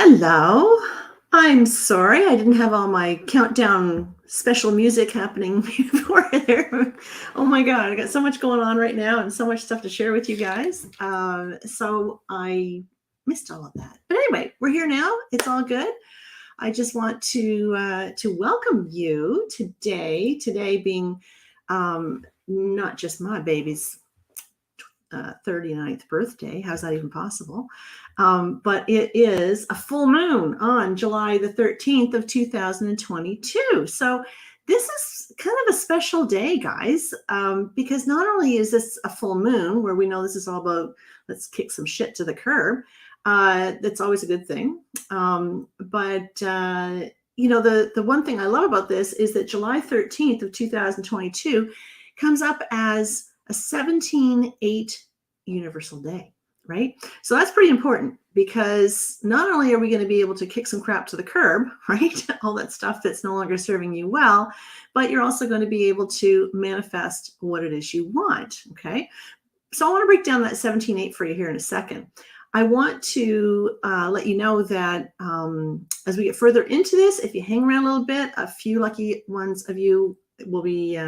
Hello. I'm sorry I didn't have all my countdown special music happening before there. Oh my God, I got so much going on right now and so much stuff to share with you guys. So I missed all of that. But anyway, we're here now. It's all good. I just want to welcome you today. Today being not just my baby's 39th birthday. How's that even possible? But it is a full moon on July the 13th of 2022. So this is kind of a special day, guys, because not only is this a full moon where we know this is all about let's kick some shit to the curb. That's always a good thing. But the one thing I love about this is that July 13th of 2022 comes up as a 17/8 universal day, right? So that's pretty important because not only are we going to be able to kick some crap to the curb, right? All that stuff that's no longer serving you well, but you're also going to be able to manifest what it is you want, okay? So I want to break down that 17/8 for you here in a second. I want to let you know that as we get further into this, if you hang around a little bit, a few lucky ones of you will be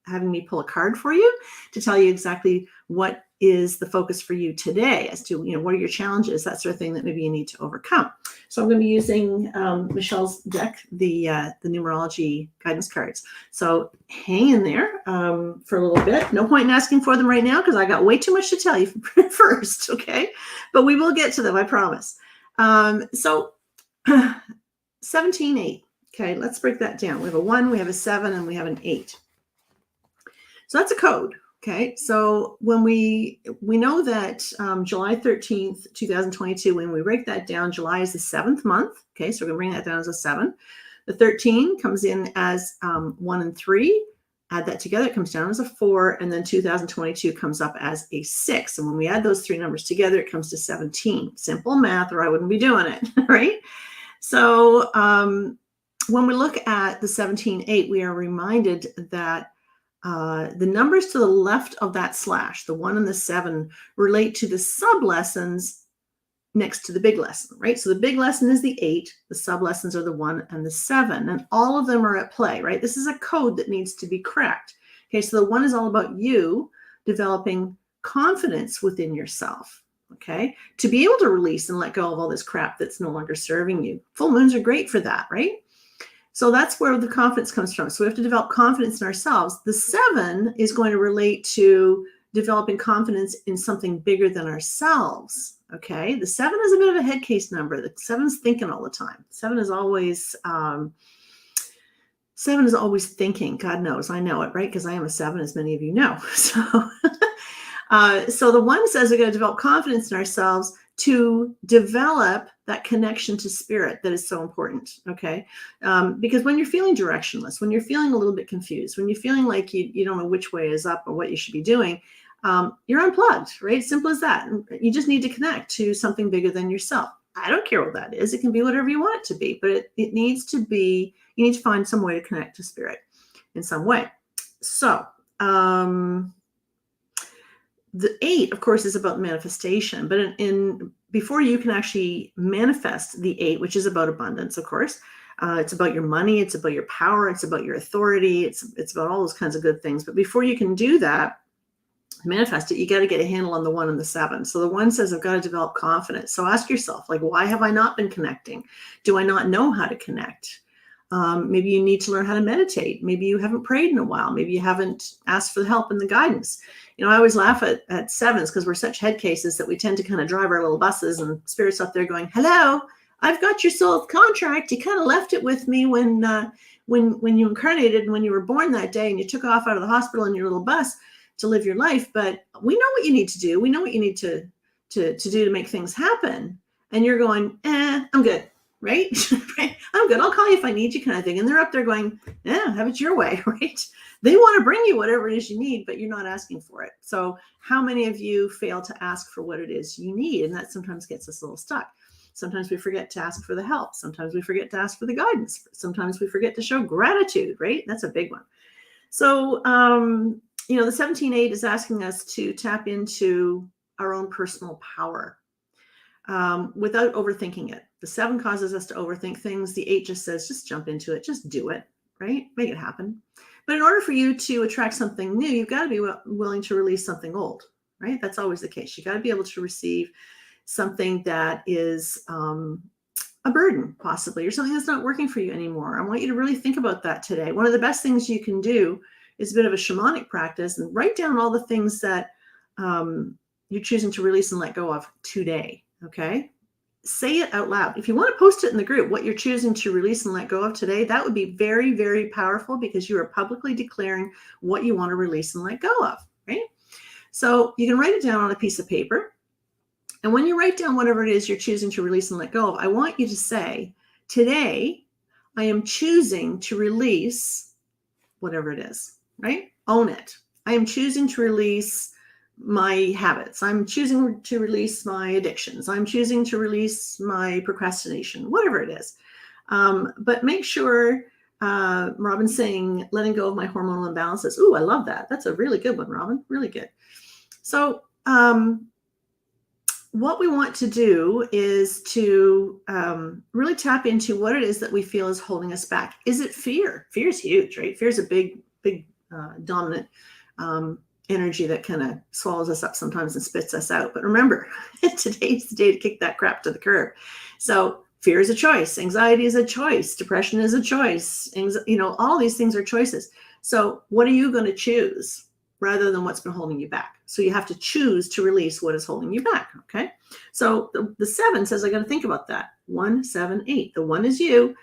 having me pull a card for you to tell you exactly what is the focus for you today as to, what are your challenges, that sort of thing that maybe you need to overcome. So I'm going to be using Michelle's deck, the Numerology guidance cards. So hang in there for a little bit. No point in asking for them right now because I got way too much to tell you first, okay? But we will get to them, I promise. So 17/8. Okay, let's break that down. We have a 1, we have a 7, and we have an 8. So that's a code. Okay, so when we know that July 13th, 2022, when we break that down, July is the 7th month. Okay, so we're going to bring that down as a 7. The 13 comes in as 1 and 3. Add that together, it comes down as a 4, and then 2022 comes up as a 6. And when we add those three numbers together, it comes to 17. Simple math, or I wouldn't be doing it, right? So when we look at the 17/8, we are reminded that the numbers to the left of that slash, the 1 and the 7, relate to the sub lessons next to the big lesson, right? So the big lesson is the 8, the sub lessons are the 1 and the 7, and all of them are at play, right? This is a code that needs to be cracked. Okay, so the 1 is all about you developing confidence within yourself, okay? To be able to release and let go of all this crap that's no longer serving you. Full moons are great for that, right? So that's where the confidence comes from. So we have to develop confidence in ourselves. The 7 is going to relate to developing confidence in something bigger than ourselves. Okay. The 7 is a bit of a head case number. The 7's thinking all the time. 7 is always thinking. God knows, I know it, right? Because I am a 7, as many of you know. So the 1 says we're going to develop confidence in ourselves to develop that connection to spirit that is so important, okay? Because when you're feeling directionless, when you're feeling a little bit confused, when you're feeling like you don't know which way is up or what you should be doing, you're unplugged, right? Simple as that. You just need to connect to something bigger than yourself. I don't care what that is. It can be whatever you want it to be, but it needs to be, you need to find some way to connect to spirit in some way. So, the 8, of course, is about manifestation, but before you can actually manifest the 8, which is about abundance, of course, it's about your money, it's about your power, it's about your authority, it's about all those kinds of good things. But before you can do that, manifest it, you got to get a handle on the 1 and the 7. So the 1 says, I've got to develop confidence. So ask yourself, like, why have I not been connecting? Do I not know how to connect? Maybe you need to learn how to meditate. Maybe you haven't prayed in a while. Maybe you haven't asked for the help and the guidance. I always laugh at 7s because we're such head cases that we tend to kind of drive our little buses, and spirit's up there going, hello, I've got your soul contract. You kind of left it with me when you incarnated and when you were born that day and you took off out of the hospital in your little bus to live your life. But we know what you need to do. We know what you need to do to make things happen. And you're going, I'm good. Right? I'm good. I'll call you if I need you, kind of thing. And they're up there going, yeah, have it your way, right? They want to bring you whatever it is you need, but you're not asking for it. So how many of you fail to ask for what it is you need? And that sometimes gets us a little stuck. Sometimes we forget to ask for the help. Sometimes we forget to ask for the guidance. Sometimes we forget to show gratitude, right? That's a big one. So, the 17/8 is asking us to tap into our own personal power. without overthinking it. The 7 causes us to overthink things. The 8 just says, just jump into it, just do it, right? Make it happen. But in order for you to attract something new, you've got to be willing to release something old, right? That's always the case. You got to be able to receive something that is a burden, possibly, or something that's not working for you anymore. I want you to really think about that today. One of the best things you can do is a bit of a shamanic practice and write down all the things that you're choosing to release and let go of today. Okay. Say it out loud. If you want to post it in the group, what you're choosing to release and let go of today, that would be very, very powerful because you are publicly declaring what you want to release and let go of, right? So you can write it down on a piece of paper. And when you write down whatever it is you're choosing to release and let go of, I want you to say, today, I am choosing to release whatever it is, right? Own it. I am choosing to release my habits. I'm choosing to release my addictions. I'm choosing to release my procrastination, whatever it is. But make sure, Robin's saying, letting go of my hormonal imbalances. Ooh, I love that. That's a really good one, Robin. Really good. So what we want to do is to really tap into what it is that we feel is holding us back. Is it fear? Fear is huge, right? Fear is a big dominant energy that kind of swallows us up sometimes and spits us out. But remember, today's the day to kick that crap to the curb. So fear is a choice. Anxiety is a choice. Depression is a choice. All these things are choices. So what are you going to choose rather than what's been holding you back? So you have to choose to release what is holding you back. Okay. So the 7 says, I got to think about that. 1, 7, 8. The 1 is you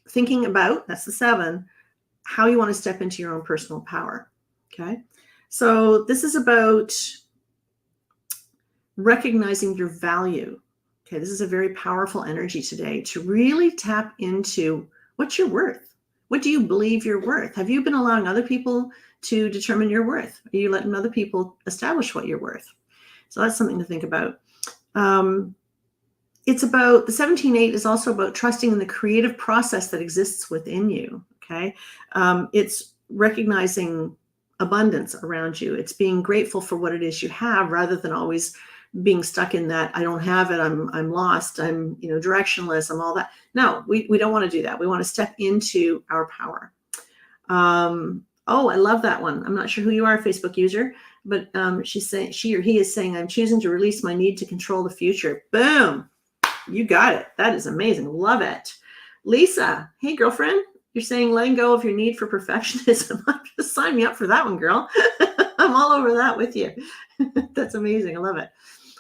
thinking about, that's the 7, how you want to step into your own personal power. Okay. So this is about recognizing your value. Okay. This is a very powerful energy today to really tap into what you're worth. What do you believe you're worth? Have you been allowing other people to determine your worth? Are you letting other people establish what you're worth? So that's something to think about. It's about, the 17-8 is also about trusting in the creative process that exists within you. Okay. It's recognizing abundance around you. It's being grateful for what it is you have rather than always being stuck in that, I don't have it, I'm lost, I'm directionless, I'm all that. No, we don't want to do that. We want to step into our power. Oh, I love that one. I'm not sure who you are, Facebook user, but she's saying, she or he is saying, I'm choosing to release my need to control the future. Boom. You got it. That is amazing. Love it. Lisa, hey girlfriend, you're saying letting go of your need for perfectionism. Just sign me up for that one, girl. I'm all over that with you. That's amazing. I love it.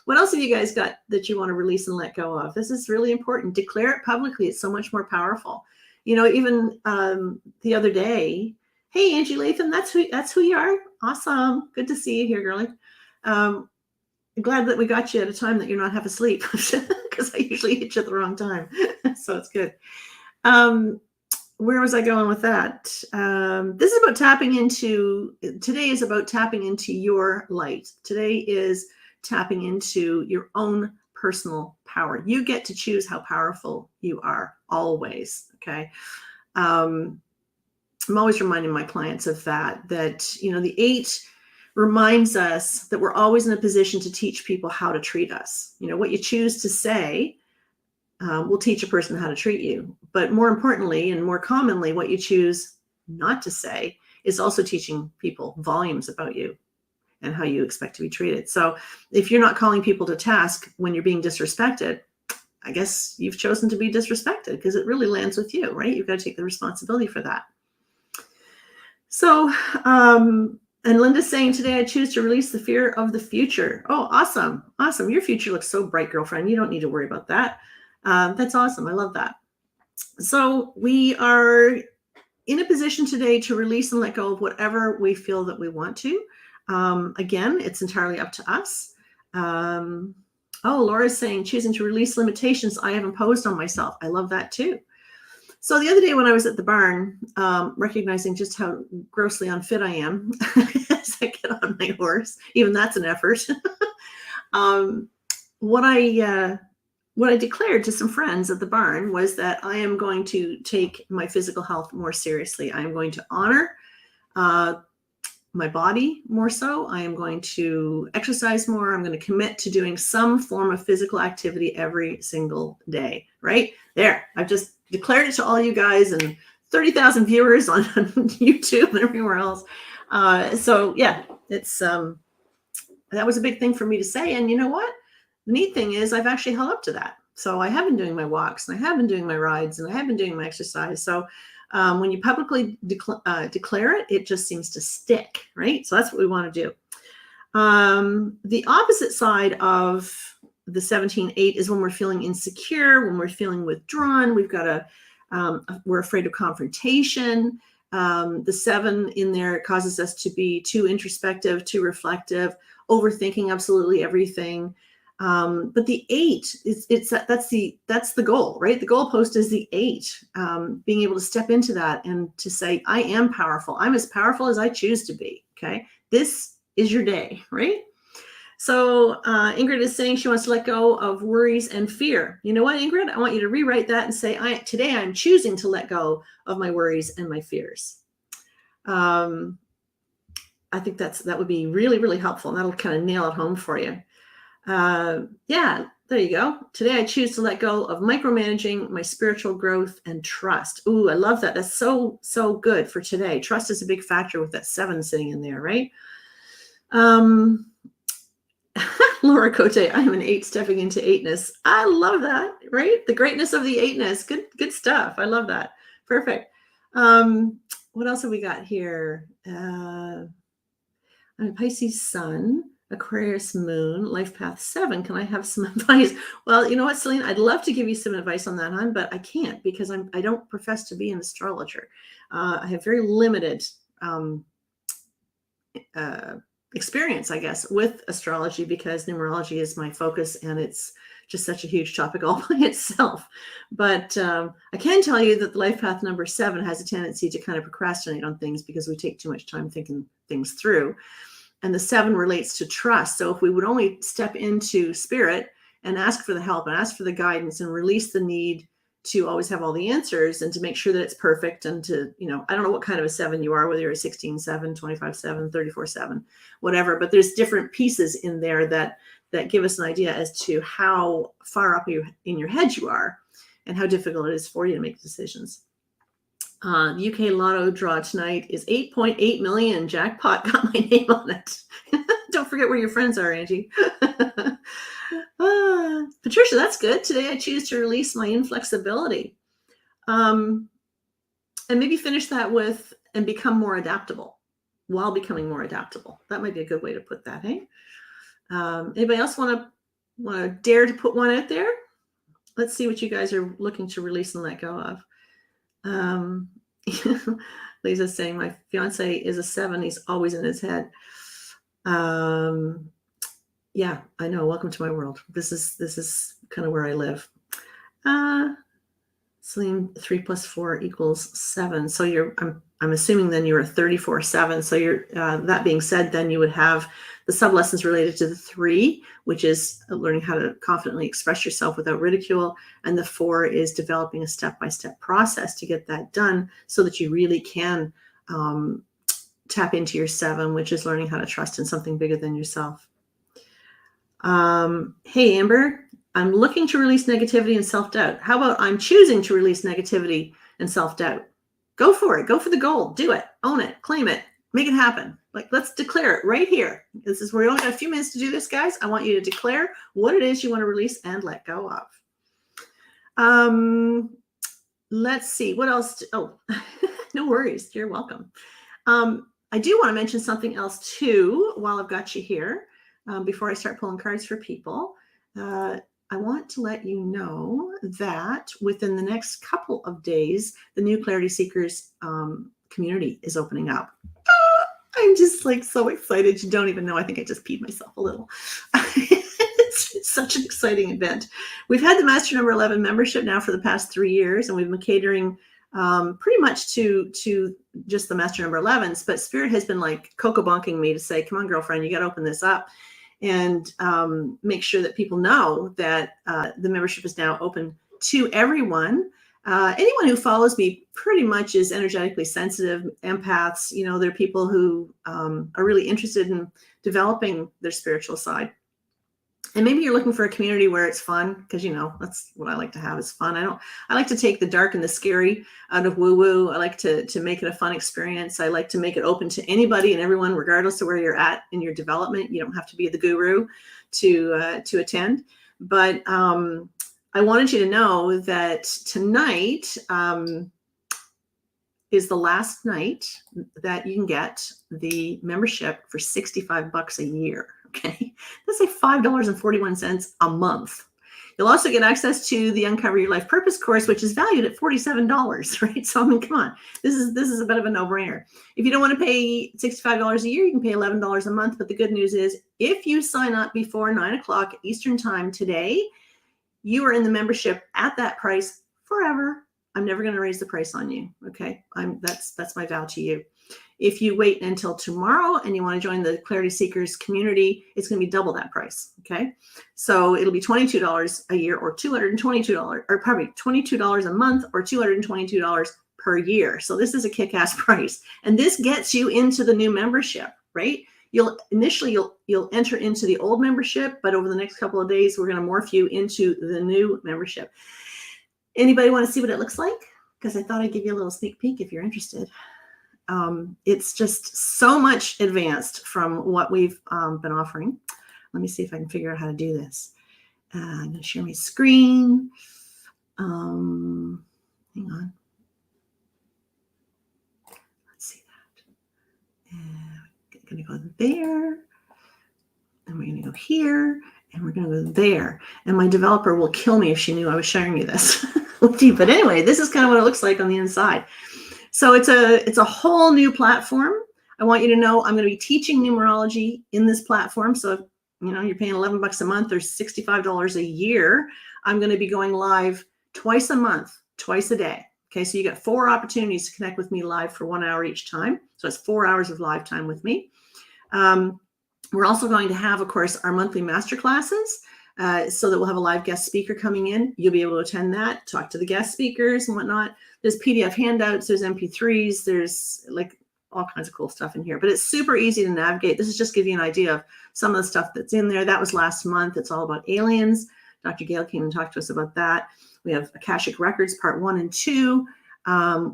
What else have you guys got that you want to release and let go of? This is really important. Declare it publicly. It's so much more powerful. Even the other day, hey, Angie Latham, that's who you are. Awesome. Good to see you here, girlie. Glad that we got you at a time that you're not half asleep because I usually hit you at the wrong time. So it's good. Where was I going with that? This is about today is about tapping into your light. Today is tapping into your own personal power. You get to choose how powerful you are always. Okay. I'm always reminding my clients of that the 8 reminds us that we're always in a position to teach people how to treat us. What you choose to say will teach a person how to treat you. But more importantly, and more commonly, what you choose not to say is also teaching people volumes about you and how you expect to be treated. So if you're not calling people to task when you're being disrespected, I guess you've chosen to be disrespected because it really lands with you, right? You've got to take the responsibility for that. So, and Linda's saying today, I choose to release the fear of the future. Oh, awesome. Awesome. Your future looks so bright, girlfriend. You don't need to worry about that. That's awesome. I love that. So we are in a position today to release and let go of whatever we feel that we want to. Again, it's entirely up to us. Laura's saying, choosing to release limitations I have imposed on myself. I love that too. So the other day when I was at the barn, recognizing just how grossly unfit I am as I get on my horse, even that's an effort. What I declared to some friends at the barn was that I am going to take my physical health more seriously. I am going to honor my body more so. I am going to exercise more. I'm going to commit to doing some form of physical activity every single day, right? There, I've just declared it to all you guys and 30,000 viewers on YouTube and everywhere else. So yeah, it's that was a big thing for me to say. And you know what? The neat thing is I've actually held up to that. So I have been doing my walks and I have been doing my rides and I have been doing my exercise. So when you publicly declare it, it just seems to stick, right? So that's what we want to do. The opposite side of the 17-8 is when we're feeling insecure, when we're feeling withdrawn. We've got we're afraid of confrontation. The 7 in there causes us to be too introspective, too reflective, overthinking absolutely everything. But the 8 that's the goal, right? The goalpost is the 8, being able to step into that and to say, I am powerful. I'm as powerful as I choose to be. Okay. This is your day, right? So Ingrid is saying she wants to let go of worries and fear. You know what, Ingrid? I want you to rewrite that and say, today I'm choosing to let go of my worries and my fears. I think that would be really, really helpful. And that'll kind of nail it home for you. Yeah, there you go. Today I choose to let go of micromanaging my spiritual growth and trust. Ooh, I love that. That's so, so good for today. Trust is a big factor with that 7 sitting in there, right? Laura Cote, I'm an 8 stepping into 8ness. I love that, right? The greatness of the 8ness. Good stuff. I love that. Perfect. What else have we got here? I'm a Pisces sun, Aquarius moon, life path 7. Can I have some advice? Well, you know what, Celine, I'd love to give you some advice on that, hon, but I can't because I don't profess to be an astrologer. I have very limited experience, I guess, with astrology because numerology is my focus and it's just such a huge topic all by itself. But I can tell you that the life path number 7 has a tendency to kind of procrastinate on things because we take too much time thinking things through. And the 7 relates to trust. So if we would only step into spirit and ask for the help and ask for the guidance and release the need to always have all the answers and to make sure that it's perfect and to, I don't know what kind of a 7 you are, whether you're a 16-7, 25-7, 34-7, whatever, but there's different pieces in there that give us an idea as to how far up in your head you are and how difficult it is for you to make decisions. The UK Lotto draw tonight is 8.8 million. Jackpot, got my name on it. Don't forget where your friends are, Angie. Patricia, that's good. Today I choose to release my inflexibility. And maybe finish that with and become more adaptable while becoming more adaptable. That might be a good way to put that, hey? Anybody else want to dare to put one out there? Let's see what you guys are looking to release and let go of. Lisa's saying my fiance is a 7. He's always in his head. Yeah, I know. Welcome to my world. This is kind of where I live. Celine, 3 + 4 = 7. So I'm assuming then you're a 34-7. So you're that being said, then you would have the sub lessons related to the 3, which is learning how to confidently express yourself without ridicule. And the 4 is developing a step-by-step process to get that done so that you really can tap into your 7, which is learning how to trust in something bigger than yourself. Hey, Amber, I'm looking to release negativity and self-doubt. How about I'm choosing to release negativity and self-doubt? Go for it. Go for the goal. Do it. Own it. Claim it. Make it happen. Like, let's declare it right here. This is where we only got a few minutes to do this, guys. I want you to declare what it is you want to release and let go of. Let's see. What else? Oh, no worries. You're welcome. I do want to mention something else, too, while I've got you here. Before I start pulling cards for people, I want to let you know that within the next couple of days, the new Clarity Seekers community is opening up. I'm just like so excited. You don't even know. I think I just peed myself a little. It's such an exciting event. We've had the Master Number 11 membership now for the past 3 years, and we've been catering pretty much to just the Master Number 11s. But Spirit has been like cocoa bonking me to say, come on, girlfriend, you got to open this up and make sure that people know that the membership is now open to everyone. Anyone who follows me pretty much is energetically sensitive empaths. You know, they're people who are really interested in developing their spiritual side. And maybe you're looking for a community where it's fun, because, you know, that's what I like to have is fun. I like to take the dark and the scary out of woo woo. I like to make it a fun experience. I like to make it open to anybody and everyone, regardless of where you're at in your development. You don't have to be the guru to attend. But I wanted you to know that tonight is the last night that you can get the membership for $65 a year. Okay, that's like $5.41 a month. You'll also get access to the Uncover Your Life Purpose course, which is valued at $47, right? So I mean, come on, this is a bit of a no-brainer. If you don't want to pay $65 a year, you can pay $11 a month. But the good news is, if you sign up before 9 o'clock Eastern time today, you are in the membership at that price forever. I'm never going to raise the price on you. Okay, that's my vow to you. If you wait until tomorrow and you want to join the Clarity Seekers community, it's going to be double that price. Okay, so it'll be $22 a year, or $222, or probably $22 a month, or $222 per year. So this is a kick-ass price, and this gets you into the new membership, right? You'll enter into the old membership, but over the next couple of days, we're going to morph you into the new membership. Anybody want to see what it looks like? Because I thought I'd give you a little sneak peek if you're interested. It's just so much advanced from what we've been offering. Let me see if I can figure out how to do this. I'm going to share my screen. Hang on. Let's see that. We're going to go there. And we're going to go here. And we're going to go there. And my developer will kill me if she knew I was sharing you this with you. But anyway, this is kind of what it looks like on the inside. So it's a whole new platform. I want you to know I'm going to be teaching numerology in this platform. So if, you know, you're paying $11 a month or $65 a year, I'm going to be going live twice a month, twice a day. Okay, so you get 4 opportunities to connect with me live for 1 hour each time. So it's 4 hours of live time with me. We're also going to have, of course, our monthly masterclasses, so that we'll have a live guest speaker coming in. You'll be able to attend that, talk to the guest speakers and whatnot. There's PDF handouts, there's MP3s, there's like all kinds of cool stuff in here, but it's super easy to navigate. This is just give you an idea of some of the stuff that's in there. That was last month. It's all about aliens. Dr. Gail came and talked to us about that. We have Akashic Records part 1 and 2.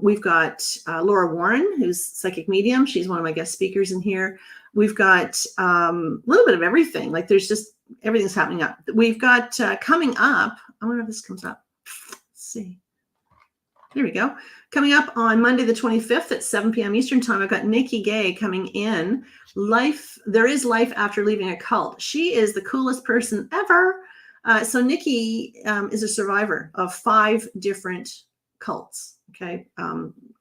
We've got Laura Warren, who's psychic medium. She's one of my guest speakers in here. We've got a little bit of everything. Like there's just everything's happening up. We've got coming up. I wonder if this comes up. Let's see. Here we go. Coming up on Monday, the 25th at 7 p.m. Eastern time, I've got Nikki Gay coming in. There is life after leaving a cult. She is the coolest person ever. So Nikki is a survivor of 5 different cults. Okay,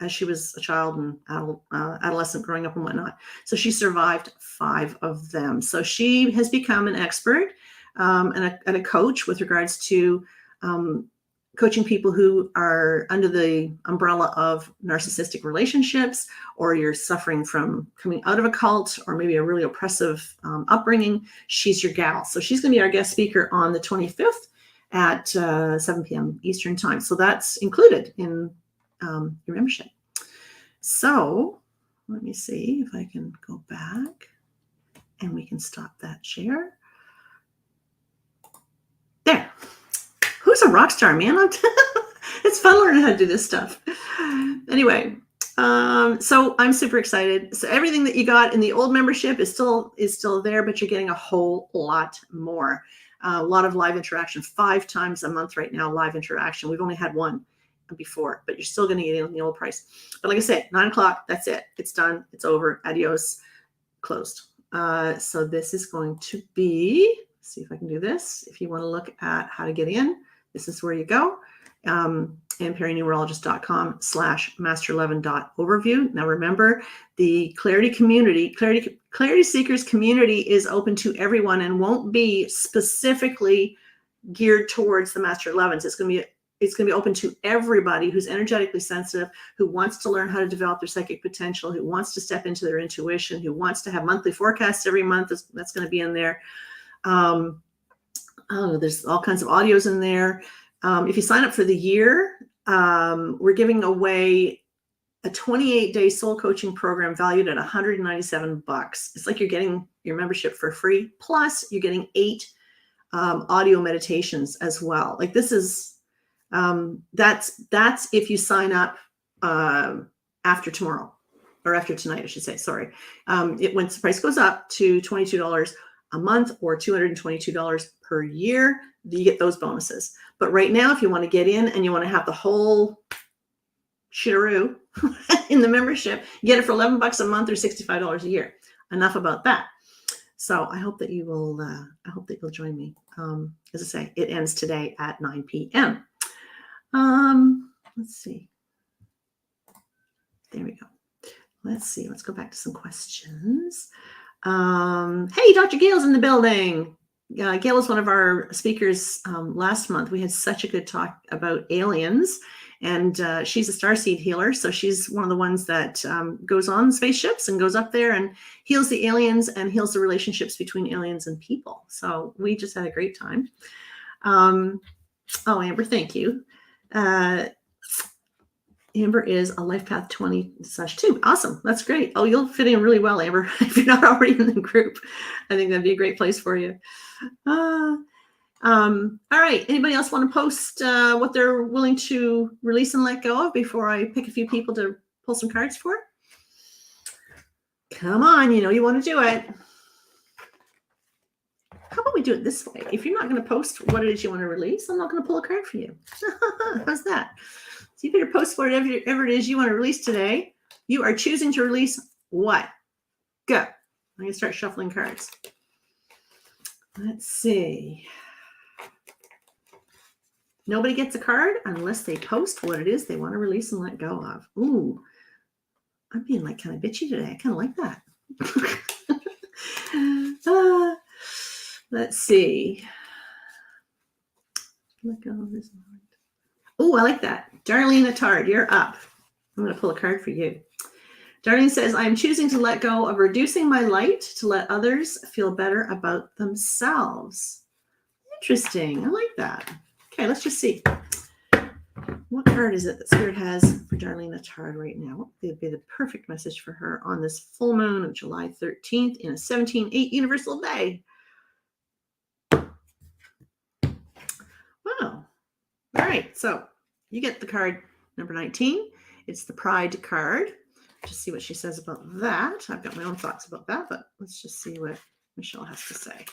as she was a child and adolescent growing up and whatnot. So she survived 5 of them. So she has become an expert and a coach with regards to coaching people who are under the umbrella of narcissistic relationships, or you're suffering from coming out of a cult, or maybe a really oppressive upbringing. She's your gal. So she's going to be our guest speaker on the 25th at 7 p.m. Eastern time. So that's included in your membership. So let me see if I can go back and we can stop that share. There. Who's a rock star, man? It's fun learning how to do this stuff. Anyway, so I'm super excited. So everything that you got in the old membership is still there, but you're getting a whole lot more. A lot of live interaction, 5 times a month right now, live interaction. We've only had 1 before, but you're still going to get it on the old price. But like I said, 9 o'clock, that's it. It's done. It's over. Adios. Closed. So this is going to be, let's see if I can do this. If you want to look at how to get in, this is where you go. perrynumerologist.com/master11.overview. Now remember, the Clarity community, Clarity Seekers community is open to everyone and won't be specifically geared towards the Master 11s. It's going to be open to everybody who's energetically sensitive, who wants to learn how to develop their psychic potential, who wants to step into their intuition, who wants to have monthly forecasts every month. That's going to be in there. There's all kinds of audios in there. If you sign up for the year, we're giving away a 28-day soul coaching program valued at $197. It's like you're getting your membership for free. Plus, you're getting 8 audio meditations as well. Like this is that's if you sign up after tomorrow, or after tonight, I should say. Sorry. Once the price goes up to $22 a month or $222 per year, you get those bonuses. But right now, if you want to get in and you want to have the whole shitteroo in the membership, you get it for $11 a month or $65 a year. Enough about that. So I hope that you will. I hope that you'll join me. As I say, it ends today at 9 p.m. Let's see. There we go. Let's see. Let's go back to some questions. Hey, Dr. Gail's in the building. Gail was one of our speakers last month. We had such a good talk about aliens, and she's a starseed healer. So she's one of the ones that goes on spaceships and goes up there and heals the aliens and heals the relationships between aliens and people. So we just had a great time. Oh, Amber, thank you. Amber is a Life Path 20/2. Awesome. That's great. Oh, you'll fit in really well, Amber, if you're not already in the group. I think that'd be a great place for you. All right. Anybody else want to post what they're willing to release and let go of before I pick a few people to pull some cards for? Come on. You know you want to do it. How about we do it this way? If you're not going to post what it is you want to release, I'm not going to pull a card for you. How's that? So you better post whatever it is you want to release today. You are choosing to release what? Go. I'm going to start shuffling cards. Let's see. Nobody gets a card unless they post what it is they want to release and let go of. Ooh, I'm being like kind of bitchy today. I kind of like that. Let's see. Let go of this mind. Oh, I like that. Darlene Attard, you're up. I'm going to pull a card for you. Darlene says, I am choosing to let go of reducing my light to let others feel better about themselves. Interesting. I like that. Okay, let's just see. What card is it that Spirit has for Darlene Attard right now? What would be the perfect message for her on this full moon of July 13th in a 17/8 universal day? Wow. All right, so you get the card number 19. It's the Pride card. Just see what she says about that. I've got my own thoughts about that, but let's just see what Michelle has to say.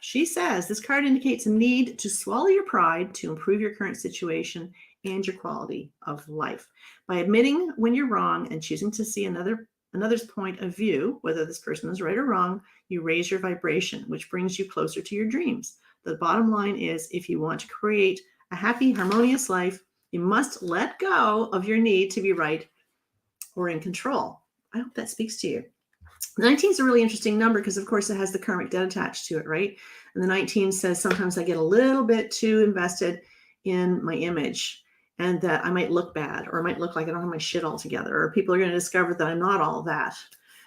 She says, this card indicates a need to swallow your pride to improve your current situation and your quality of life. By admitting when you're wrong and choosing to see another's point of view, whether this person is right or wrong, you raise your vibration, which brings you closer to your dreams. The bottom line is, if you want to create a happy, harmonious life, you must let go of your need to be right or in control. I hope that speaks to you. 19 is a really interesting number because, of course, it has the karmic debt attached to it, right? And the 19 says sometimes I get a little bit too invested in my image and that I might look bad, or I might look like I don't have my shit all together, or people are going to discover that I'm not all that.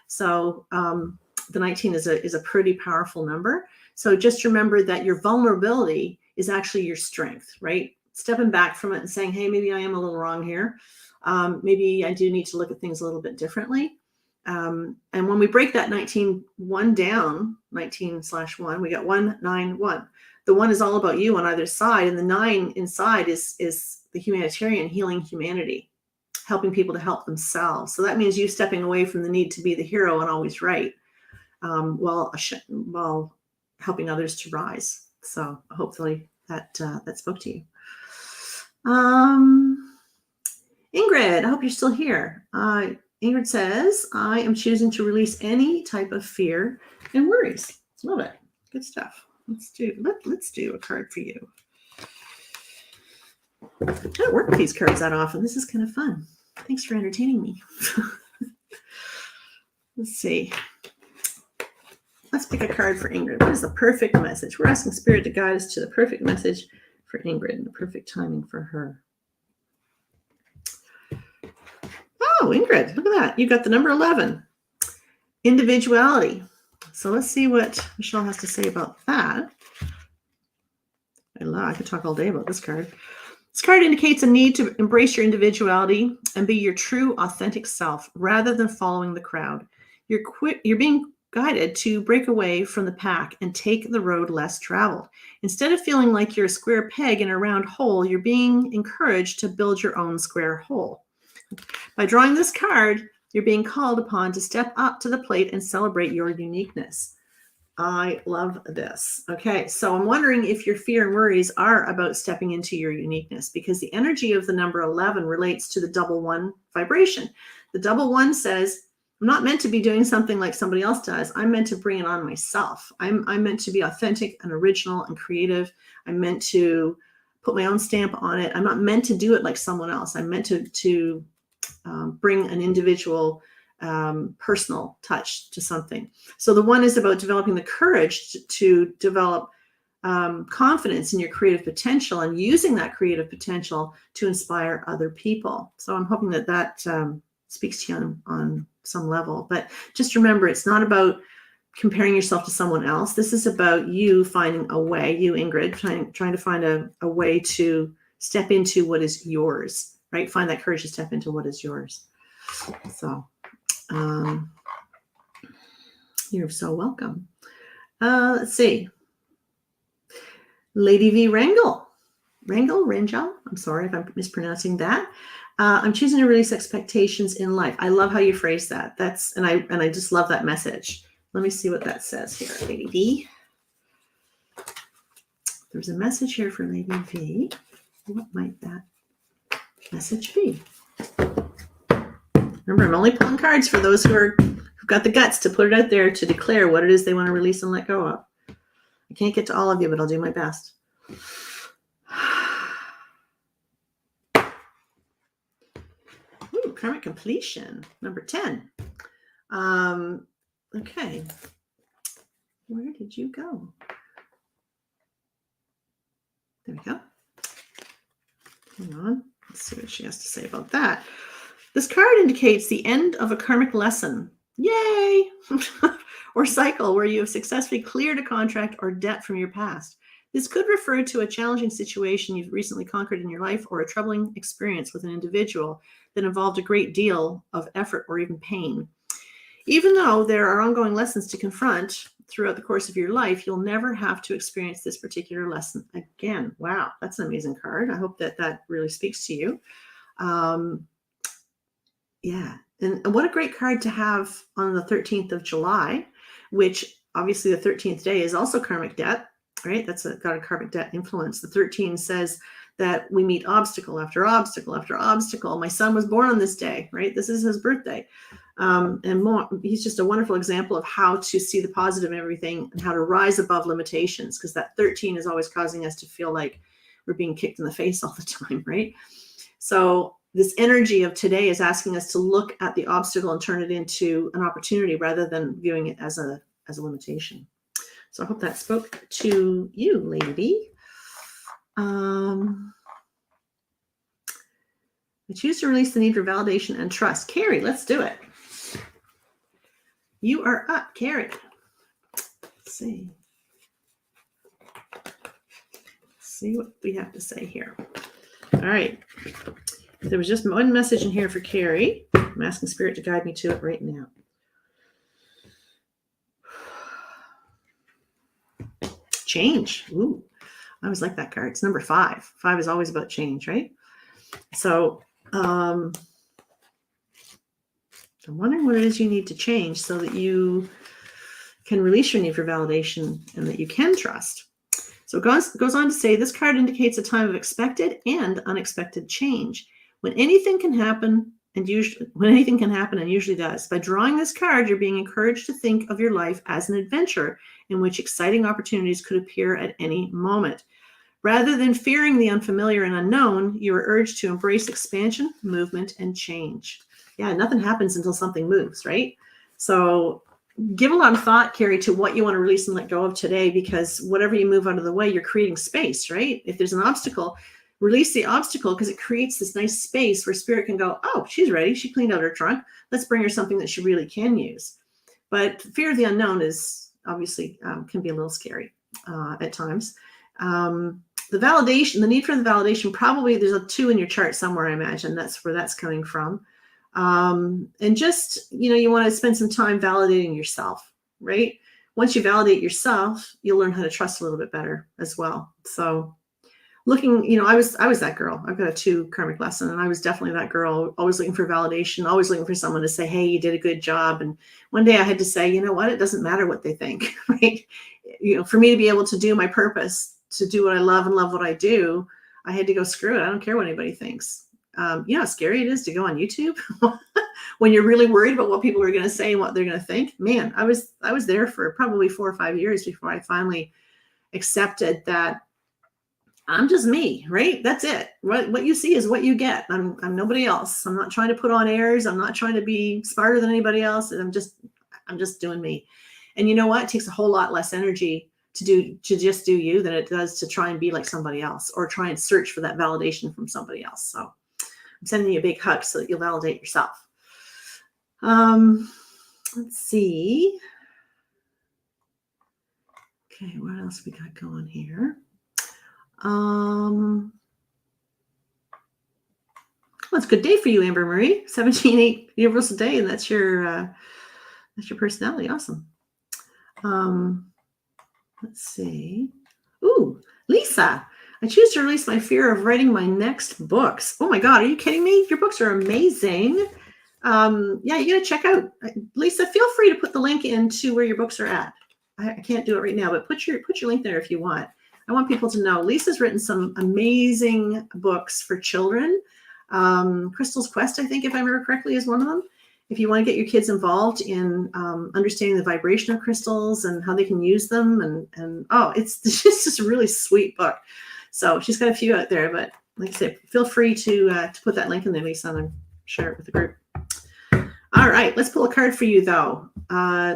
So the 19 is a pretty powerful number. So just remember that your vulnerability is actually your strength, right? Stepping back from it and saying, hey, maybe I am a little wrong here. Maybe I do need to look at things a little bit differently. And when we break that 19-1 down, 19/1, we got 1-9-1. The 1 is all about you on either side, and the 9 inside is the humanitarian, healing humanity, helping people to help themselves. So that means you stepping away from the need to be the hero and always right, while helping others to rise. So hopefully that spoke to you. Ingrid, I hope you're still here. Ingrid says, I am choosing to release any type of fear and worries. Love it. Good stuff. Let's do a card for you. I don't work with these cards that often. This is kind of fun. Thanks for entertaining me. Let's see. Let's pick a card for Ingrid. What is the perfect message? We're asking Spirit to guide us to the perfect message for Ingrid and the perfect timing for her. Oh, Ingrid, look at that. You got the number 11. Individuality. So let's see what Michelle has to say about that. I could talk all day about this card. This card indicates a need to embrace your individuality and be your true, authentic self rather than following the crowd. You're being guided to break away from the pack and take the road less traveled. Instead of feeling like you're a square peg in a round hole, you're being encouraged to build your own square hole. By drawing this card, you're being called upon to step up to the plate and celebrate your uniqueness. I love this. Okay, so I'm wondering if your fear and worries are about stepping into your uniqueness, because the energy of the number 11 relates to the double one vibration. The double one says, I'm not meant to be doing something like somebody else does. I'm meant to bring it on myself. I'm meant to be authentic and original and creative. I'm meant to put my own stamp on it. I'm not meant to do it like someone else. I'm meant to bring an individual personal touch to something. So the one is about developing the courage to develop confidence in your creative potential and using that creative potential to inspire other people. So I'm hoping that speaks to you on some level. But just remember, it's not about comparing yourself to someone else. This is about you finding a way, you, Ingrid, trying to find a way to step into what is yours, right? Find that courage to step into what is yours. So you're so welcome. Let's see. Lady V Rangel. I'm sorry if I'm mispronouncing that. I'm choosing to release expectations in life. I love how you phrase that. And I just love that message. Let me see what that says here, Lady V. There's a message here for Lady V. What might that message be? Remember, I'm only pulling cards for those who've got the guts to put it out there, to declare what it is they want to release and let go of. I can't get to all of you, but I'll do my best. Ooh, karmic completion, number 10. Okay. Where did you go? There we go. Hang on. Let's see what she has to say about that. This card indicates the end of a karmic lesson. Yay! Or cycle where you have successfully cleared a contract or debt from your past. This could refer to a challenging situation you've recently conquered in your life, or a troubling experience with an individual that involved a great deal of effort or even pain. Even though there are ongoing lessons to confront throughout the course of your life, you'll never have to experience this particular lesson again. Wow, that's an amazing card. I hope that really speaks to you. Yeah, and what a great card to have on the 13th of July, which obviously the 13th day is also karmic debt, right? That's got a karmic debt influence. The 13 says that we meet obstacle after obstacle after obstacle. My son was born on this day, right? This is his birthday. And more, he's just a wonderful example of how to see the positive in everything and how to rise above limitations, because that 13 is always causing us to feel like we're being kicked in the face all the time, right? So this energy of today is asking us to look at the obstacle and turn it into an opportunity rather than viewing it as a limitation. So I hope that spoke to you, Lady. I choose to release the need for validation and trust. Carrie, let's do it. You are up, Carrie. Let's see. What we have to say here. All right. There was just one message in here for Carrie. I'm asking Spirit to guide me to it right now. Change. Ooh, I always like that card. It's number 5. 5 is always about change, right? So I'm wondering what it is you need to change so that you can release your need for validation and that you can trust. So it goes on to say, this card indicates a time of expected and unexpected change. When anything can happen and usually does. By drawing this card, you're being encouraged to think of your life as an adventure in which exciting opportunities could appear at any moment. Rather than fearing the unfamiliar and unknown, you are urged to embrace expansion, movement, and change. Yeah, nothing happens until something moves, right? So give a lot of thought, Carrie, to what you want to release and let go of today, because whatever you move out of the way, you're creating space, right? If there's an obstacle, release the obstacle, because it creates this nice space where Spirit can go, oh, she's ready. She cleaned out her trunk. Let's bring her something that she really can use. But fear of the unknown is obviously can be a little scary at times. the validation, the need for the validation, probably there's a 2 in your chart somewhere, I imagine. That's where that's coming from. And just, you want to spend some time validating yourself, right? Once you validate yourself, you'll learn how to trust a little bit better as well. So looking, I was that girl. I've got a 2 karmic lesson, and I was definitely that girl, always looking for validation, always looking for someone to say, hey, you did a good job. And one day I had to say, you know what, it doesn't matter what they think, right? For me to be able to do my purpose, to do what I love and love what I do, I had to go, screw it. I don't care what anybody thinks. You know how scary it is to go on YouTube when you're really worried about what people are going to say and what they're going to think. Man, I was there for probably 4 or 5 years before I finally accepted that I'm just me, right? That's it. What you see is what you get. I'm nobody else. I'm not trying to put on airs. I'm not trying to be smarter than anybody else. And I'm just doing me. And you know what? It takes a whole lot less energy to just do you than it does to try and be like somebody else or try and search for that validation from somebody else. So I'm sending you a big hug so that you'll validate yourself. Let's see. Okay, what else we got going here? Well, it's a good day for you, Amber Marie. 17-8 Universal Day, and that's your personality. Awesome. Let's see. Ooh, Lisa. I choose to release my fear of writing my next books. Oh my God, are you kidding me? Your books are amazing. Yeah, you got to check out. Lisa, feel free to put the link into where your books are at. I can't do it right now, but put your link there if you want. I want people to know Lisa's written some amazing books for children. Crystal's Quest, I think, if I remember correctly, is one of them. If you want to get your kids involved in understanding the vibration of crystals and how they can use them, and it's just a really sweet book. So she's got a few out there, but like I said, feel free to put that link in there, Lisa, and share it with the group. All right, let's pull a card for you, though.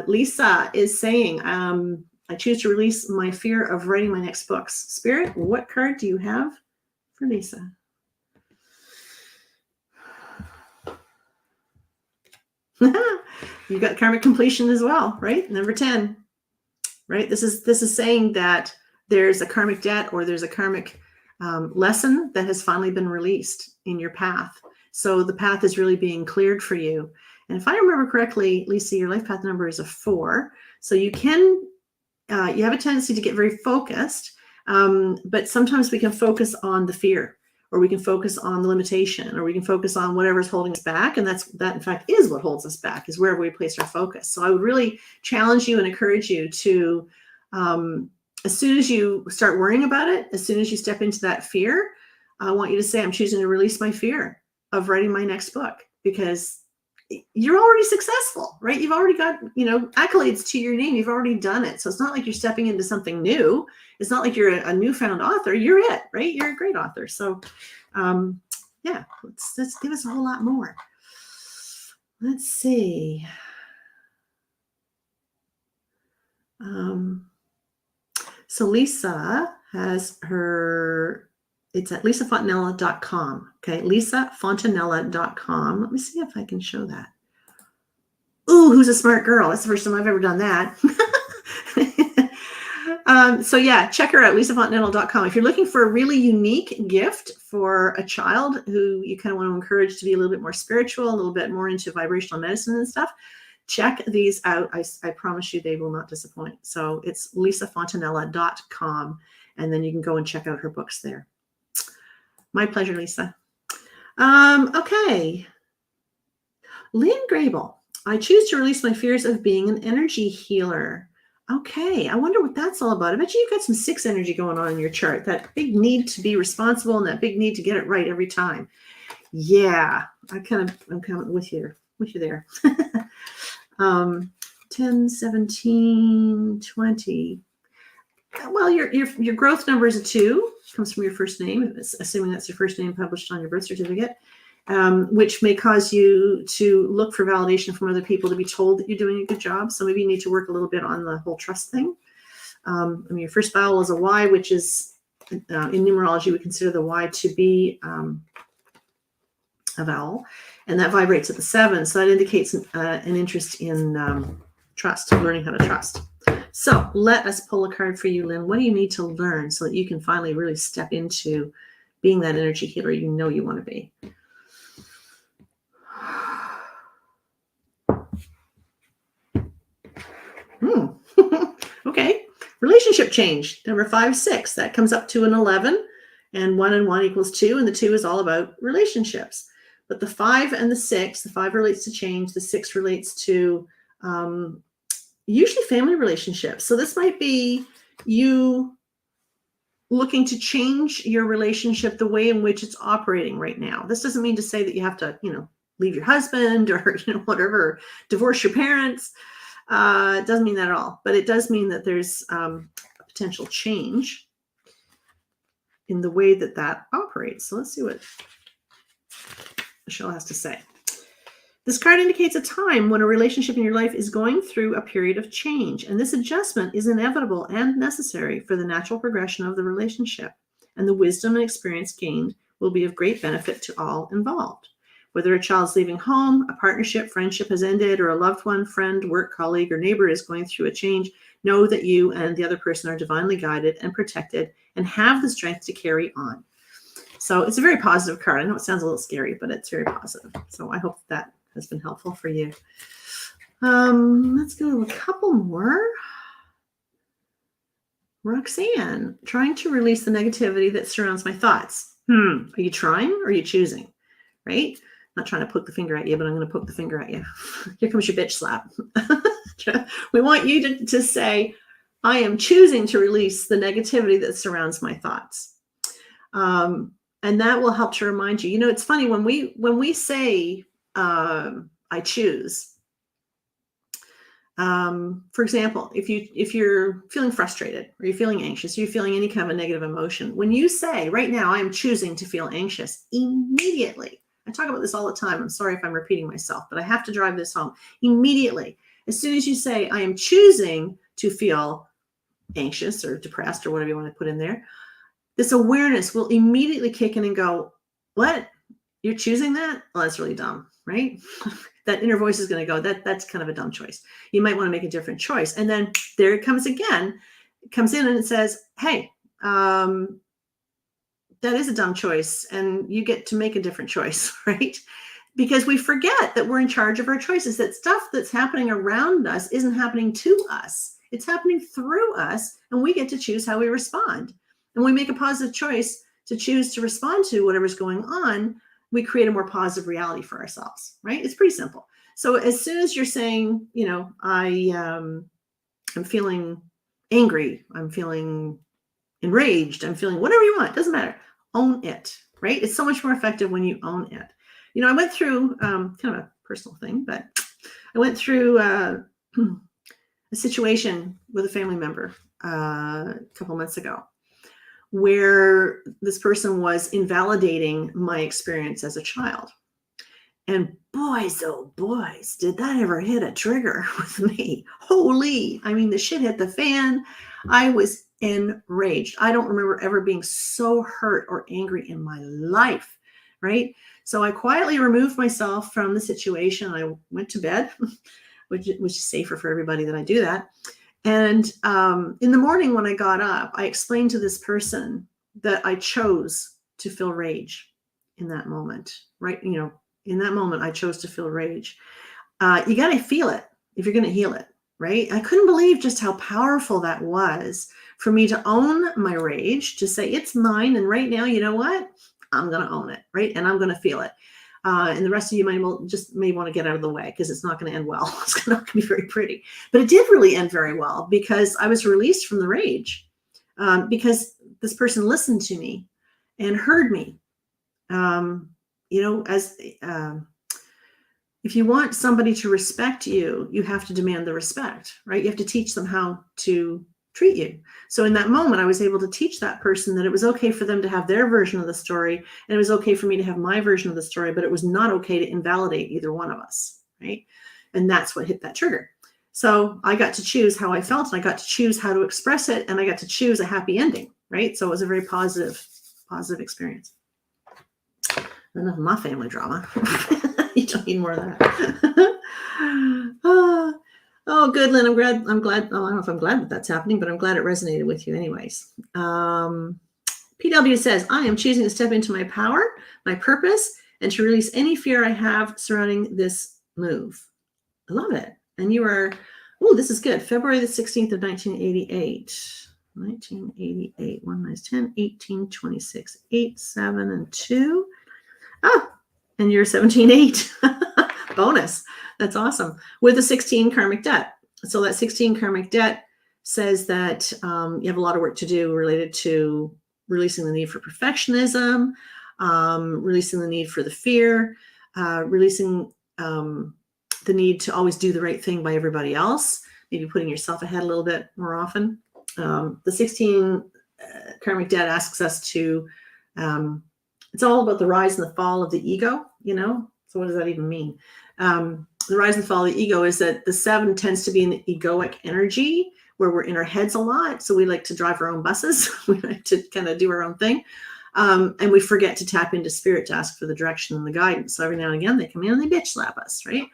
Lisa is saying, I choose to release my fear of writing my next books. Spirit, what card do you have for Lisa? You've got karmic completion as well, right? Number 10, right? This is saying that there's a karmic debt or there's a karmic lesson that has finally been released in your path. So the path is really being cleared for you. And if I remember correctly, Lisa, your life path number is a 4. So you can, you have a tendency to get very focused, but sometimes we can focus on the fear, or we can focus on the limitation, or we can focus on whatever's holding us back. And that in fact is what holds us back, is wherever we place our focus. So I would really challenge you and encourage you to, as soon as you start worrying about it, as soon as you step into that fear, I want you to say, I'm choosing to release my fear of writing my next book, because you're already successful, right? You've already got, accolades to your name. You've already done it. So it's not like you're stepping into something new. It's not like you're a newfound author. You're it, right? You're a great author. So, yeah, let's give us a whole lot more. Let's see. So Lisa has it's at lisafontanella.com. Okay, lisafontanella.com. Let me see if I can show that. Ooh, who's a smart girl? That's the first time I've ever done that. So yeah, check her out, lisafontanella.com. If you're looking for a really unique gift for a child who you kind of want to encourage to be a little bit more spiritual, a little bit more into vibrational medicine and stuff, check these out. I promise you they will not disappoint. So it's lisafontanella.com, and then you can go and check out her books there. My pleasure, Lisa. Okay. Lynn Grable. I choose to release my fears of being an energy healer. Okay. I wonder what that's all about. I bet you've got some 6 energy going on in your chart. That big need to be responsible and that big need to get it right every time. Yeah. I'm kind of with you there. 10, 17, 20. Well, your growth number is a 2. Comes from your first name, assuming that's your first name published on your birth certificate, which may cause you to look for validation from other people, to be told that you're doing a good job. So maybe you need to work a little bit on the whole trust thing. Your first vowel is a Y, which is, in numerology, we consider the Y to be a vowel, and that vibrates at the 7. So that indicates an interest in trust, learning how to trust. So let us pull a card for you, Lynn. What do you need to learn so that you can finally really step into being that energy healer you know you want to be? Okay. Relationship change. Number 5, 6. That comes up to an 11. And 1 and 1 equals 2. And the 2 is all about relationships. But the 5 and the 6, the 5 relates to change. The 6 relates to usually family relationships. So this might be you looking to change your relationship, the way in which it's operating right now. This doesn't mean to say that you have to, leave your husband or, whatever, divorce your parents. It doesn't mean that at all, but it does mean that there's a potential change in the way that operates. So let's see what Michelle has to say. This card indicates a time when a relationship in your life is going through a period of change, and this adjustment is inevitable and necessary for the natural progression of the relationship, and the wisdom and experience gained will be of great benefit to all involved. Whether a child's leaving home, a partnership, friendship has ended, or a loved one, friend, work colleague, or neighbor is going through a change, know that you and the other person are divinely guided and protected and have the strength to carry on. So it's a very positive card. I know it sounds a little scary, but it's very positive. So I hope that has been helpful for you. Let's go to a couple more. Roxanne, trying to release the negativity that surrounds my thoughts. Are you trying or are you choosing? Right? Not trying to poke the finger at you, but I'm going to poke the finger at you. Here comes your bitch slap. We want you to say, I am choosing to release the negativity that surrounds my thoughts. And that will help to remind you. It's funny when we say, I choose. For example, if you're feeling frustrated or you're feeling anxious, or you're feeling any kind of a negative emotion, when you say, right now, I am choosing to feel anxious, immediately, I talk about this all the time. I'm sorry if I'm repeating myself, but I have to drive this home. Immediately, as soon as you say, I am choosing to feel anxious or depressed or whatever you want to put in there, this awareness will immediately kick in and go, what? You're choosing that? Well, that's really dumb, right? That inner voice is going to go, that's kind of a dumb choice. You might want to make a different choice. And then there it comes again. It comes in and it says, hey, that is a dumb choice. And you get to make a different choice, right? Because we forget that we're in charge of our choices, that stuff that's happening around us isn't happening to us. It's happening through us, and we get to choose how we respond. And we make a positive choice to choose to respond to whatever's going on. We create a more positive reality for ourselves, right? It's pretty simple. So as soon as you're saying, I'm feeling angry, I'm feeling enraged, I'm feeling whatever you want, doesn't matter. Own it, right? It's so much more effective when you own it. I went through kind of a personal thing, but I went through a situation with a family member a couple months ago, where this person was invalidating my experience as a child. And boys, oh boys, did that ever hit a trigger with me. Holy, the shit hit the fan. I was enraged. I don't remember ever being so hurt or angry in my life, right? So I quietly removed myself from the situation. I went to bed, which is safer for everybody that I do that. And in the morning when I got up, I explained to this person that I chose to feel rage in that moment, right? In that moment, I chose to feel rage. You got to feel it if you're going to heal it, right? I couldn't believe just how powerful that was for me to own my rage, to say it's mine. And right now, you know what? I'm going to own it, right? And I'm going to feel it. And the rest of you may want to get out of the way because it's not going to end well. It's not going to be very pretty. But it did really end very well because I was released from the rage because this person listened to me and heard me. If you want somebody to respect you, you have to demand the respect, right? You have to teach them how to treat you. So in that moment, I was able to teach that person that it was okay for them to have their version of the story, and it was okay for me to have my version of the story, but it was not okay to invalidate either one of us, right? And that's what hit that trigger. So I got to choose how I felt, and I got to choose how to express it, and I got to choose a happy ending, right? So it was a very positive experience. Enough of my family drama. You don't need more of that. Oh, good, Lynn. I'm glad. Oh, I don't know if I'm glad that that's happening, but I'm glad it resonated with you anyways. PW says, I am choosing to step into my power, my purpose, and to release any fear I have surrounding this move. I love it. And you are, oh, this is good. February the 16th of 1988. 1988, 1 minus 10, 18, 26, 8, 7, and 2. Oh, and you're 17.8. Bonus. That's awesome. With a 16 karmic debt. So that 16 karmic debt says that you have a lot of work to do related to releasing the need for perfectionism, releasing the need for the fear, releasing the need to always do the right thing by everybody else, maybe putting yourself ahead a little bit more often. The 16 karmic debt asks us to, it's all about the rise and the fall of the ego, you know? So what does that even mean? The rise and fall of the ego is that the 7 tends to be an egoic energy where we're in our heads a lot. So we like to drive our own buses. We like to kind of do our own thing. And we forget to tap into spirit to ask for the direction and the guidance. So every now and again, they come in and they bitch slap us, right?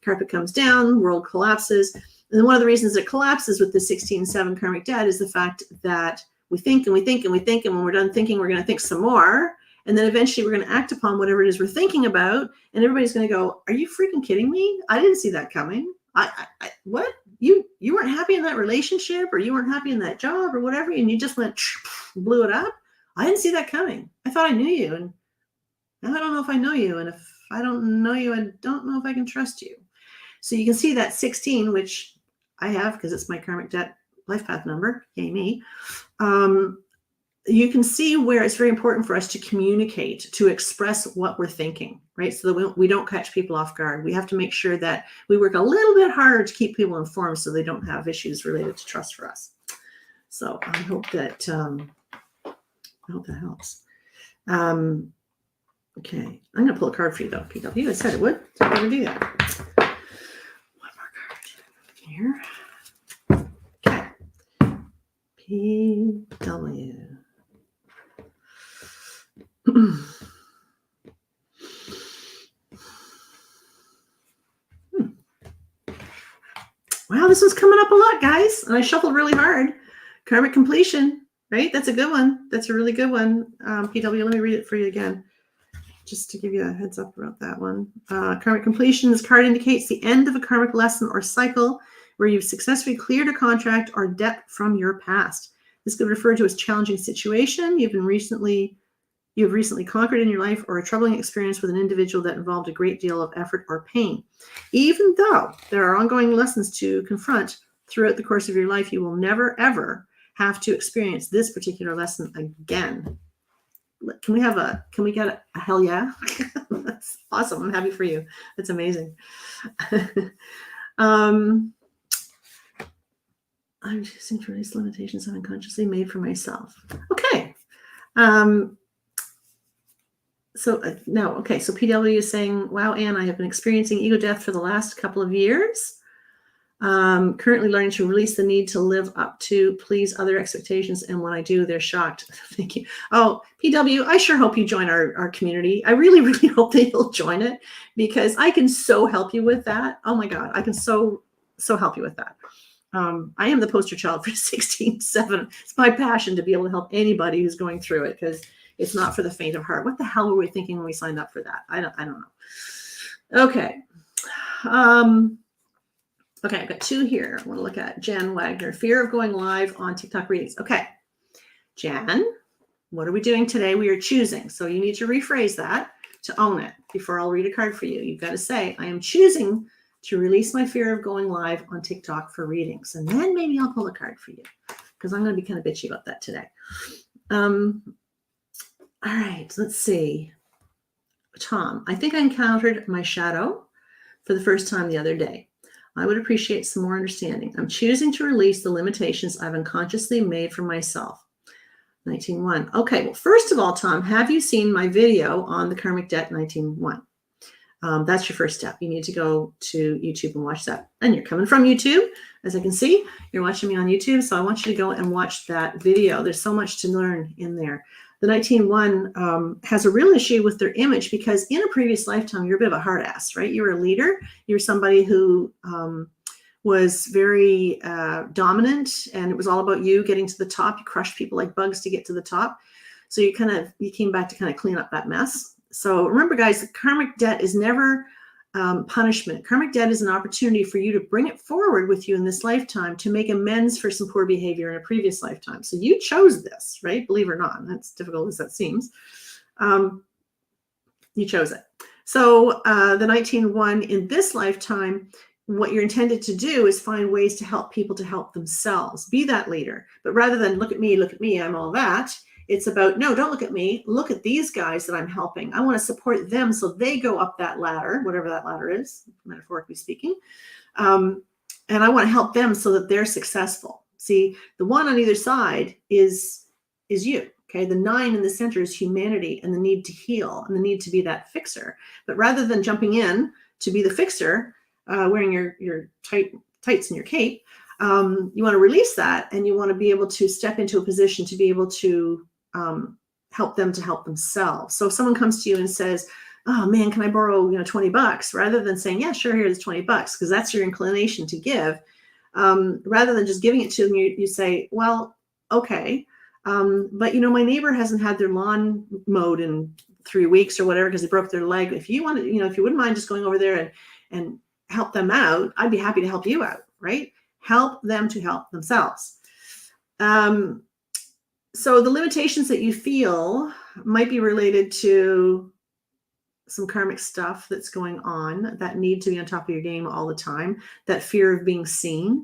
Carpet comes down, world collapses. And one of the reasons it collapses with the 16-7 karmic debt is the fact that we think and we think and we think, and when we're done thinking, we're going to think some more. And then eventually we're going to act upon whatever it is we're thinking about. And everybody's going to go, are you freaking kidding me? I didn't see that coming. What? You weren't happy in that relationship, or you weren't happy in that job or whatever, and you just went, blew it up. I didn't see that coming. I thought I knew you. And now I don't know if I know you. And if I don't know you, I don't know if I can trust you. So you can see that 16, which I have because it's my karmic debt life path number. Yay me. You can see where it's very important for us to communicate, to express what we're thinking, right? So that we don't catch people off guard. We have to make sure that we work a little bit harder to keep people informed so they don't have issues related to trust for us. So I hope that helps. Okay, I'm going to pull a card for you though, PW. I said it would, so I'm going to do that. One more card here. Okay, PW. Wow, this one's coming up a lot, guys. And I shuffled really hard. Karmic completion, right? That's a good one. That's a really good one. PW, let me read it for you again, just to give you a heads up about that one. Karmic completion, this card indicates the end of a karmic lesson or cycle where you've successfully cleared a contract or debt from your past. This could refer to as challenging situation you've recently conquered in your life, or a troubling experience with an individual that involved a great deal of effort or pain. Even though there are ongoing lessons to confront throughout the course of your life, you will never, ever have to experience this particular lesson again. Can we get a hell yeah? That's awesome. I'm happy for you. That's amazing. I'm choosing to release limitations I've unconsciously made for myself. Okay. So PW is saying, wow, Anne, I have been experiencing ego death for the last couple of years. Currently learning to release the need to live up to please other expectations. And when I do, they're shocked. Thank you. Oh, PW, I sure hope you join our community. I really, really hope that you'll join it, because I can so help you with that. Oh my God, I can so help you with that. I am the poster child for 16-7. It's my passion to be able to help anybody who's going through it, because it's not for the faint of heart. What the hell were we thinking when we signed up for that? I don't know. Okay. Okay, I've got 2 here. I want to look at Jan Wagner, fear of going live on TikTok readings. Okay, Jan, what are we doing today? We are choosing. So you need to rephrase that to own it before I'll read a card for you. You've got to say, I am choosing to release my fear of going live on TikTok for readings. And then maybe I'll pull a card for you, because I'm going to be kind of bitchy about that today. All right, let's see. Tom, I think I encountered my shadow for the first time the other day. I would appreciate some more understanding. I'm choosing to release the limitations I've unconsciously made for myself. 19.1. Okay, well, first of all, Tom, have you seen my video on the karmic debt 19.1? That's your first step. You need to go to YouTube and watch that. And you're coming from YouTube, as I can see. You're watching me on YouTube, so I want you to go and watch that video. There's so much to learn in there. The 19.1 has a real issue with their image, because in a previous lifetime, you're a bit of a hard ass, right? You were a leader. You were somebody who was very dominant, and it was all about you getting to the top. You crushed people like bugs to get to the top. So you came back to kind of clean up that mess. So remember, guys, karmic debt is never punishment. Karmic debt is an opportunity for you to bring it forward with you in this lifetime to make amends for some poor behavior in a previous lifetime. So you chose this, right? Believe it or not, that's difficult as that seems. You chose it. So the 19-1 in this lifetime, what you're intended to do is find ways to help people to help themselves. Be that leader. But rather than look at me, I'm all that. It's about, no, don't look at me. Look at these guys that I'm helping. I want to support them so they go up that ladder, whatever that ladder is, metaphorically speaking. And I want to help them so that they're successful. See, the one on either side is you. Okay, the 9 in the center is humanity and the need to heal and the need to be that fixer. But rather than jumping in to be the fixer, wearing your tights and your cape, you want to release that, and you want to be able to step into a position to be able to help them to help themselves. So if someone comes to you and says, "Oh man, can I borrow $20?" Rather than saying, "Yeah, sure, here's $20," because that's your inclination to give, rather than just giving it to them, you say, "Well, okay, but my neighbor hasn't had their lawn mowed in 3 weeks or whatever because they broke their leg. If you wanted, if you wouldn't mind just going over there and help them out, I'd be happy to help you out." Right? Help them to help themselves. So the limitations that you feel might be related to some karmic stuff that's going on, that need to be on top of your game all the time, that fear of being seen.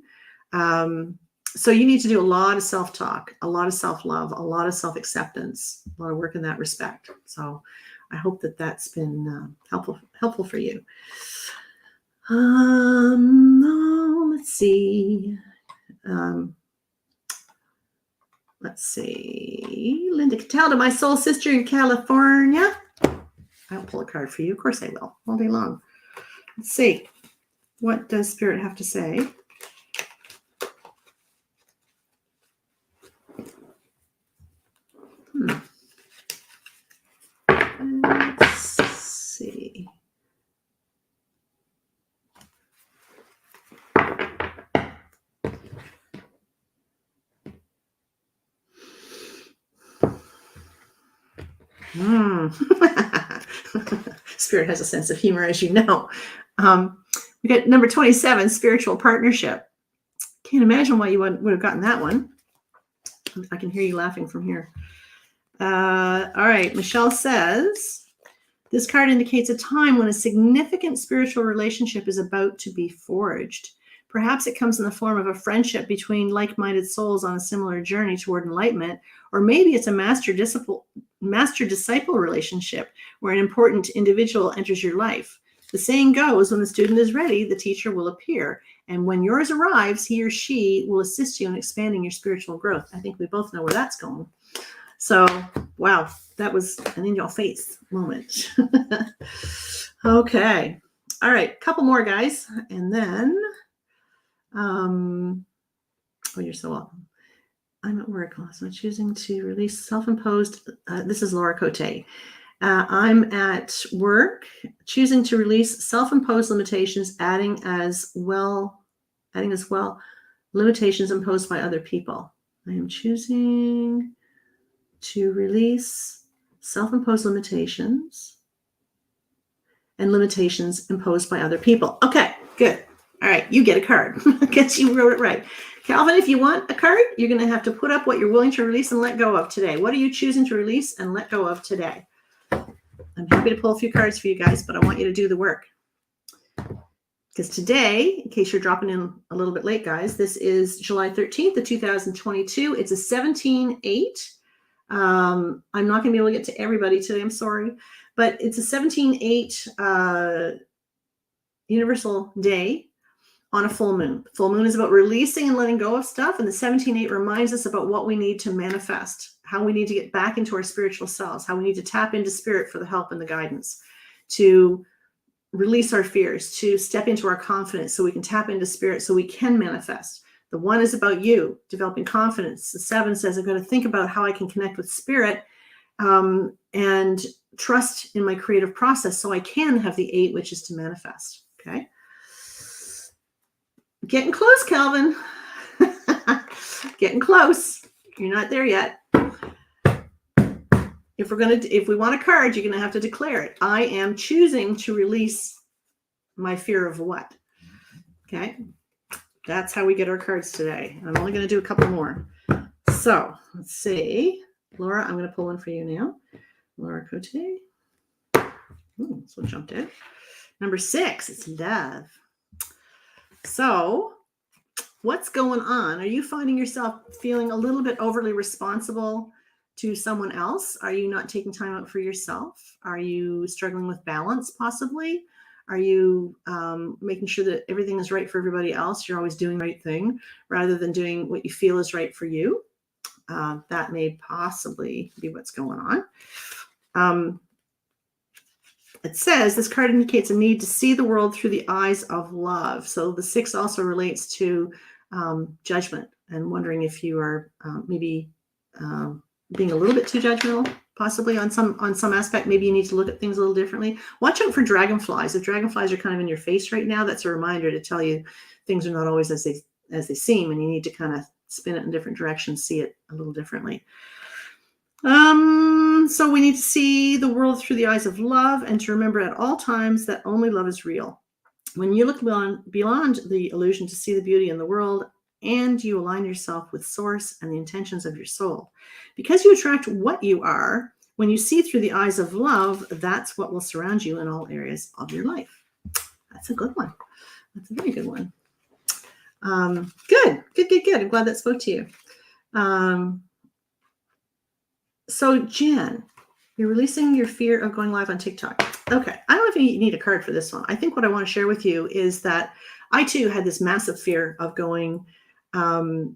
So you need to do a lot of self-talk, a lot of self-love, a lot of self-acceptance, a lot of work in that respect. So I hope that that's been helpful for you. Let's see. Linda Cataldo, my soul sister in California. I'll pull a card for you. Of course I will, all day long. Let's see. What does Spirit have to say? Let's see. Spirit has a sense of humor, as you know. We got number 27, spiritual partnership. Can't imagine why you would have gotten that one. I can hear you laughing from here. All right, Michelle says, this card indicates a time when a significant spiritual relationship is about to be forged. Perhaps it comes in the form of a friendship between like-minded souls on a similar journey toward enlightenment, or maybe it's a master-disciple relationship where an important individual enters your life. The saying goes, when the student is ready, the teacher will appear. And when yours arrives, he or she will assist you in expanding your spiritual growth. I think we both know where that's going. So, wow, that was an in your face moment. Okay. All right, couple more, guys. And then, you're so welcome. I'm at work, so I'm choosing to release self-imposed. This is Laura Cote. I'm at work, choosing to release self-imposed limitations, adding as well limitations imposed by other people. I am choosing to release self-imposed limitations and limitations imposed by other people. Okay, good. All right, you get a card. I guess you wrote it right. Calvin, if you want a card, you're going to have to put up what you're willing to release and let go of today. What are you choosing to release and let go of today? I'm happy to pull a few cards for you guys, but I want you to do the work. Because today, in case you're dropping in a little bit late, guys, this is July 13th of 2022. It's a 17-8. I'm not going to be able to get to everybody today. I'm sorry. But it's a 17-8 universal day on a full moon. Full moon is about releasing and letting go of stuff. And the 17-8 reminds us about what we need to manifest, how we need to get back into our spiritual selves, how we need to tap into spirit for the help and the guidance, to release our fears, to step into our confidence so we can tap into spirit so we can manifest. The 1 is about you, developing confidence. The 7 says, I've got to think about how I can connect with spirit and trust in my creative process so I can have the 8, which is to manifest. Okay. Getting close, Calvin. Getting close. You're not there yet. If we want a card, you're gonna have to declare it. I am choosing to release my fear of what? Okay. That's how we get our cards today. I'm only gonna do a couple more. So let's see. Laura, I'm gonna pull one for you now. Laura Cote. Ooh, this one jumped in. Number 6, it's love. So what's going on? Are you finding yourself feeling a little bit overly responsible to someone else? Are you not taking time out for yourself? Are you struggling with balance possibly? Are you making sure that everything is right for everybody else? You're always doing the right thing rather than doing what you feel is right for you. That may possibly be what's going on. It says this card indicates a need to see the world through the eyes of love. So the 6 also relates to judgment and wondering if you are maybe being a little bit too judgmental, possibly on some aspect. Maybe you need to look at things a little differently. Watch out for dragonflies. If dragonflies are kind of in your face right now, that's a reminder to tell you things are not always as they seem, and you need to kind of spin it in different directions, see it a little differently. So we need to see the world through the eyes of love and to remember at all times that only love is real. When you look beyond the illusion to see the beauty in the world, and you align yourself with source and the intentions of your soul. Because you attract what you are, when you see through the eyes of love, that's what will surround you in all areas of your life. That's a good one. That's a very good one. Good. I'm glad that spoke to you. So Jen, you're releasing your fear of going live on TikTok. Okay. I don't know if you need a card for this one. I think what I want to share with you is that I too had this massive fear of going. I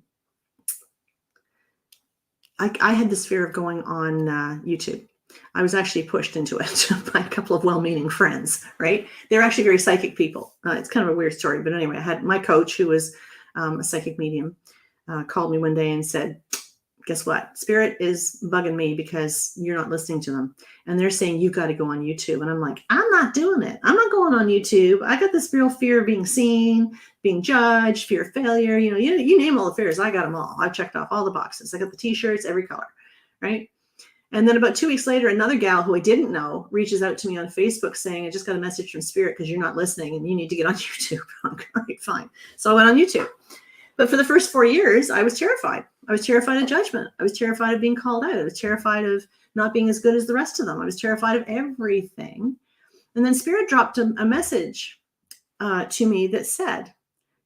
had this fear of going on YouTube. I was actually pushed into it by a couple of well-meaning friends, right? They're actually very psychic people. It's kind of a weird story, but anyway, I had my coach, who was a psychic medium, called me one day and said, guess what? Spirit is bugging me because you're not listening to them. And they're saying, you got to go on YouTube. And I'm like, I'm not doing it. I'm not going on YouTube. I got this real fear of being seen, being judged, fear of failure. You name all the fears. I got them all. I've checked off all the boxes. I got the t-shirts, every color, right? And then about 2 weeks later, another gal who I didn't know reaches out to me on Facebook saying, I just got a message from Spirit because you're not listening and you need to get on YouTube. I'm like, fine. So I went on YouTube. But for the first 4 years, I was terrified. I was terrified of judgment. I was terrified of being called out. I was terrified of not being as good as the rest of them. I was terrified of everything. And then Spirit dropped a message to me that said,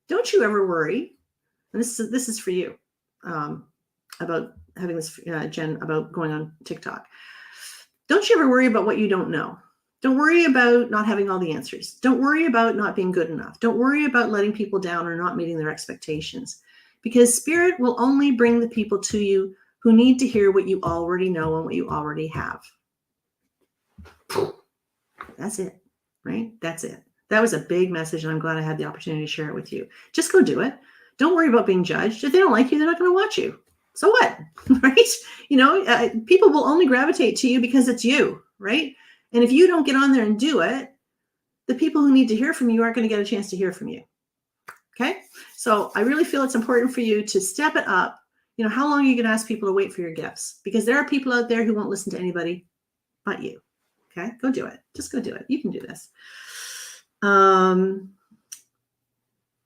don't you ever worry. And this is for you about having this, Jen, about going on TikTok. Don't you ever worry about what you don't know. Don't worry about not having all the answers. Don't worry about not being good enough. Don't worry about letting people down or not meeting their expectations, because Spirit will only bring the people to you who need to hear what you already know and what you already have. That's it, right? That's it. That was a big message, and I'm glad I had the opportunity to share it with you. Just go do it. Don't worry about being judged. If they don't like you, they're not going to watch you. So what, right? People will only gravitate to you because it's you, right? And if you don't get on there and do it, the people who need to hear from you aren't going to get a chance to hear from you. Okay. So I really feel it's important for you to step it up. How long are you going to ask people to wait for your gifts? Because there are people out there who won't listen to anybody but you. Okay. Go do it. Just go do it. You can do this.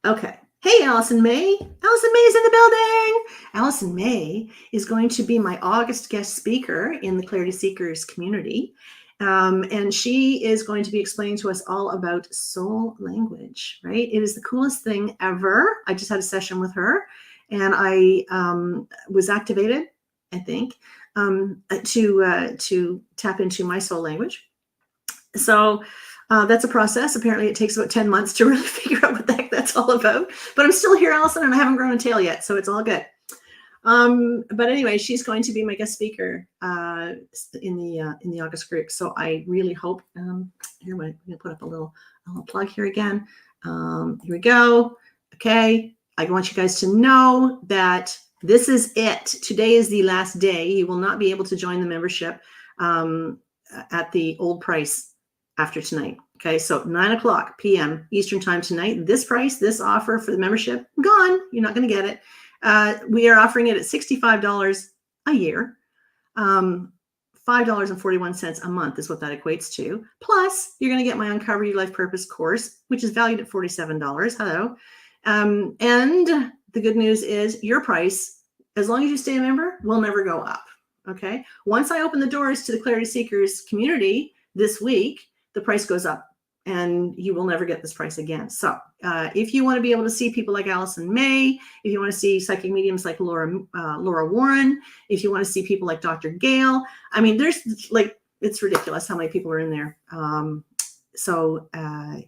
Okay. Hey, Allison May. Allison May is in the building. Allison May is going to be my August guest speaker in the Clarity Seekers community. And she is going to be explaining to us all about soul language, right? It is the coolest thing ever. I just had a session with her and I was activated, I think, to tap into my soul language. So that's a process. Apparently it takes about 10 months to really figure out what the heck that's all about. But I'm still here, Allison, and I haven't grown a tail yet, so it's all good. But anyway, she's going to be my guest speaker in the August group. So I really hope. Here, I'm going to put up a little plug here again. Here we go. Okay, I want you guys to know that this is it. Today is the last day. You will not be able to join the membership at the old price after tonight. Okay, so 9 p.m. Eastern time tonight. This price, this offer for the membership, gone. You're not going to get it. We are offering it at $65 a year. $5.41 a month is what that equates to. Plus, you're going to get my Uncover Your Life Purpose course, which is valued at $47. Hello. And the good news is your price, as long as you stay a member, will never go up. Okay. Once I open the doors to the Clarity Seekers community this week, the price goes up and you will never get this price again. So if you want to be able to see people like Allison May, if you want to see psychic mediums like Laura Warren, if you want to see people like Dr. Gail, I mean, there's like, it's ridiculous how many people are in there.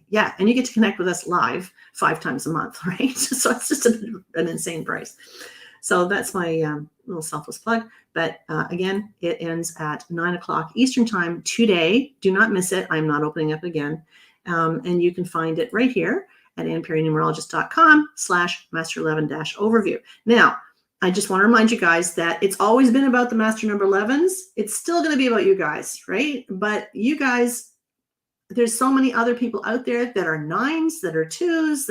Yeah, and you get to connect with us live 5 times a month, right? So it's just an insane price. So that's my little selfless plug. But again, it ends at 9 Eastern time today. Do not miss it. I'm not opening up again. And you can find it right here at AnnPerryNumerologist.com/master11-overview. Now, I just want to remind you guys that it's always been about the master number 11s. It's still going to be about you guys, right? But you guys, there's so many other people out there that are 9s, that are 2s,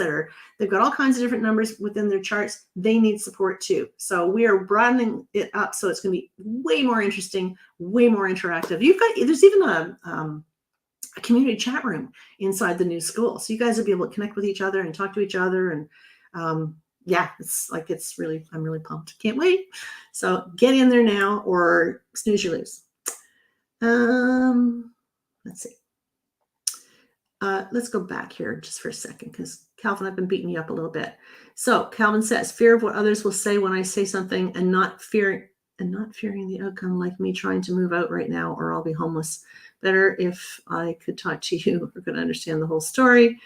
they've got all kinds of different numbers within their charts. They need support too. So we are broadening it up so it's going to be way more interesting, way more interactive. There's even a community chat room inside the new school. So you guys will be able to connect with each other and talk to each other. And yeah, I'm really pumped. Can't wait. So get in there now or snooze your lose. Let's see. Let's go back here just for a second because Calvin, I've been beating you up a little bit. So Calvin says, fear of what others will say when I say something and not fearing the outcome, like me trying to move out right now or I'll be homeless. Better if I could talk to you or could understand the whole story.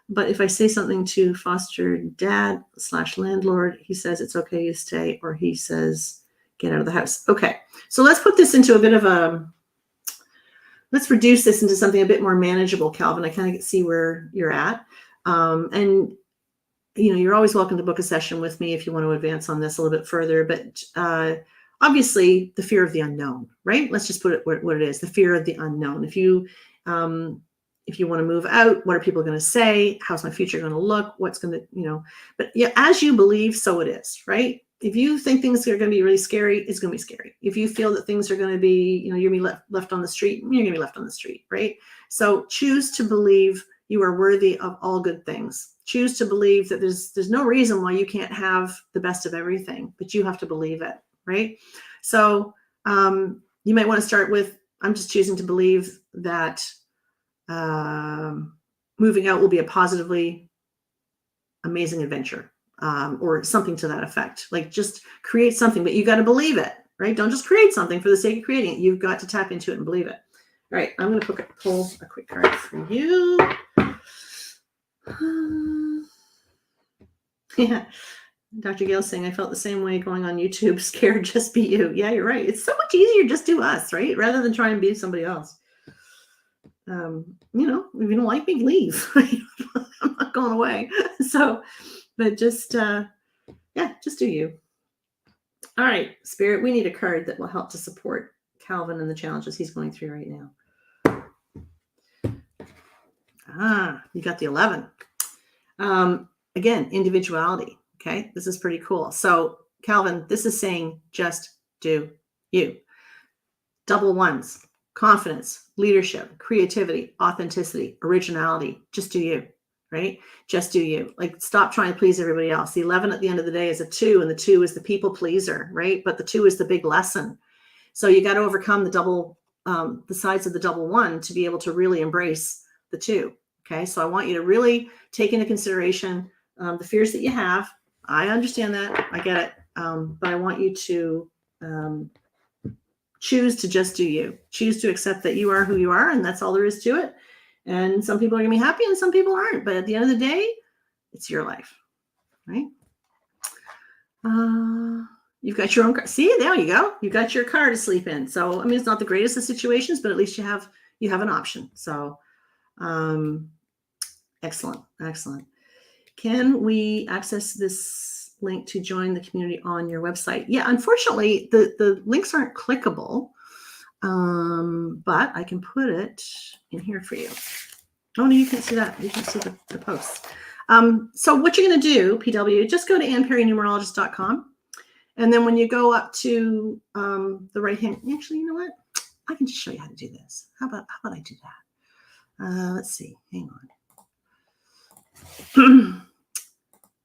But if I say something to foster dad/landlord, he says it's okay, you stay, or he says get out of the house. Okay, so let's put this into a bit of let's reduce this into something a bit more manageable, Calvin. I kind of see where you're at. And, you're always welcome to book a session with me if you want to advance on this a little bit further. But obviously, the fear of the unknown, right? Let's just put it what it is, the fear of the unknown. If you want to move out, what are people going to say? How's my future going to look? What's going to, but yeah, as you believe, so it is, right? If you think things are going to be really scary, it's going to be scary. If you feel that things are going to be, you're going to be left on the street, you're going to be left on the street, right? So choose to believe you are worthy of all good things. Choose to believe that there's no reason why you can't have the best of everything, but you have to believe it, right? So you might want to start with, I'm just choosing to believe that moving out will be a positively amazing adventure. Or something to that effect. Like just create something, but you got to believe it, right? Don't just create something for the sake of creating it. You've got to tap into it and believe it. All right, I'm going to pull a quick card for you. Yeah, Dr. Gail saying, I felt the same way going on YouTube, scared, just be you. Yeah, you're right. It's so much easier just do us, right? Rather than try and be somebody else. If you don't like me, leave. I'm not going away. So, but just do you. All right, Spirit, we need a card that will help to support Calvin and the challenges he's going through right now. You got the 11. Again, individuality. Okay, this is pretty cool. So, Calvin, this is saying just do you. Double ones, confidence, leadership, creativity, authenticity, originality. Just do you. Right? Just do you. Like, stop trying to please everybody else. The 11 at the end of the day is a 2, and the 2 is the people pleaser, right? But the 2 is the big lesson. So you got to overcome the double, the sides of the double one to be able to really embrace the 2. Okay. So I want you to really take into consideration the fears that you have. I understand that. I get it. But I want you to choose to just do you. Choose to accept that you are who you are, and that's all there is to it. And some people are going to be happy and some people aren't. But at the end of the day, it's your life, right? You've got your own car. See, there you go. You got your car to sleep in. So, I mean, it's not the greatest of situations, but at least you have an option. So, excellent. Can we access this link to join the community on your website? Yeah, unfortunately, the links aren't clickable. But I can put it in here for you. Oh, no, you can see that. You can see the posts. So what you're going to do, PW, just go to AnnPerryNumerologist.com. And then when you go up to the right hand, actually, you know what? I can just show you how to do this. How about I do that? Let's see. Hang on.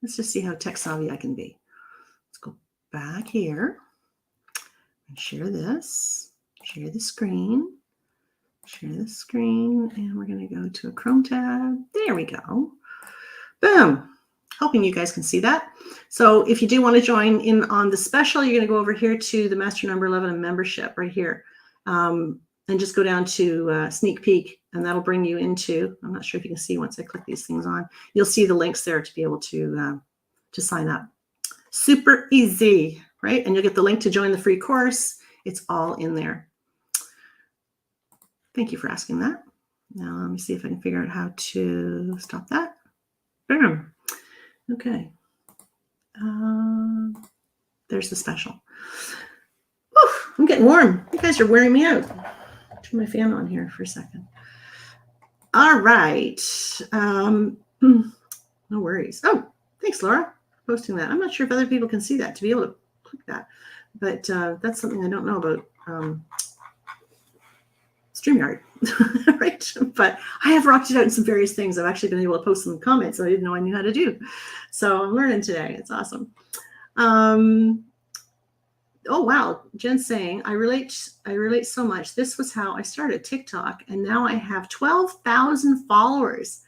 Let's just see how tech savvy I can be. Let's go back here and share this. Share the screen. Share the screen. And we're going to go to a Chrome tab. There we go. Boom. Hoping you guys can see that. So if you do want to join in on the special, you're going to go over here to the Master Number 11 membership right here. And just go down to sneak peek, and that'll bring you into, I'm not sure if you can see once I click these things on, you'll see the links there to be able to sign up. Super easy, right? And you'll get the link to join the free course. It's all in there. Thank you for asking that. Now let me see if I can figure out how to stop that. Boom. Okay. There's the special. Whew, I'm getting warm. You guys are wearing me out. Turn my fan on here for a second. All right. No worries. Oh, thanks, Laura, for posting that. I'm not sure if other people can see that, to be able to click that. But that's something I don't know about StreamYard, right? But I have rocked it out in some various things. I've actually been able to post some comments I didn't know I knew how to do. So I'm learning today. It's awesome. Oh, wow. Jen's saying, I relate so much. This was how I started TikTok, and now I have 12,000 followers.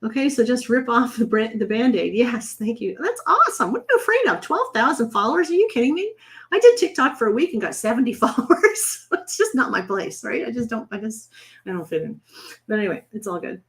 Okay, so just rip off the Band-Aid. Yes, thank you. That's awesome. What are you afraid of? 12,000 followers? Are you kidding me? I did TikTok for a week and got 70 followers. It's just not my place, right? I don't fit in. But anyway, it's all good.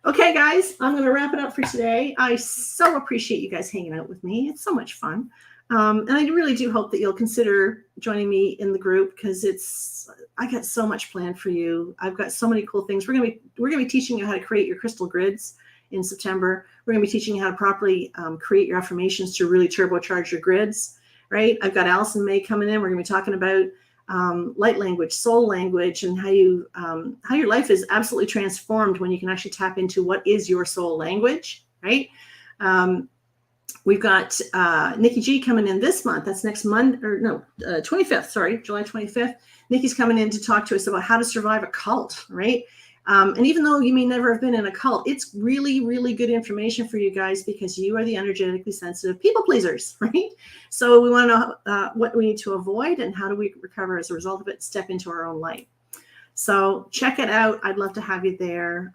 Okay, guys, I'm going to wrap it up for today. I so appreciate you guys hanging out with me. It's so much fun. And I really do hope that you'll consider joining me in the group, because I got so much planned for you. I've got so many cool things. We're gonna be teaching you how to create your crystal grids in September. We're gonna be teaching you how to properly create your affirmations to really turbocharge your grids. Right? I've got Allison May coming in. We're gonna be talking about light language, soul language, and how your life is absolutely transformed when you can actually tap into what is your soul language. Right? We've got Nikki G coming in this month. That's next month, 25th, sorry, July 25th. Nikki's coming in to talk to us about how to survive a cult, right? And even though you may never have been in a cult, it's really, really good information for you guys, because you are the energetically sensitive people pleasers, right? So we want to know what we need to avoid and how do we recover as a result of it, step into our own light. So check it out. I'd love to have you there.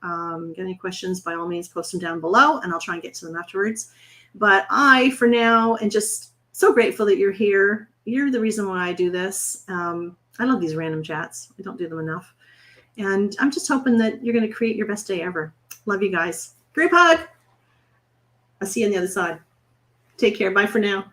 Get any questions, by all means, post them down below, and I'll try and get to them afterwards. But for now, am just so grateful that you're here. You're the reason why I do this. I love these random chats. I don't do them enough. And I'm just hoping that you're going to create your best day ever. Love you guys. Group hug. I'll see you on the other side. Take care. Bye for now.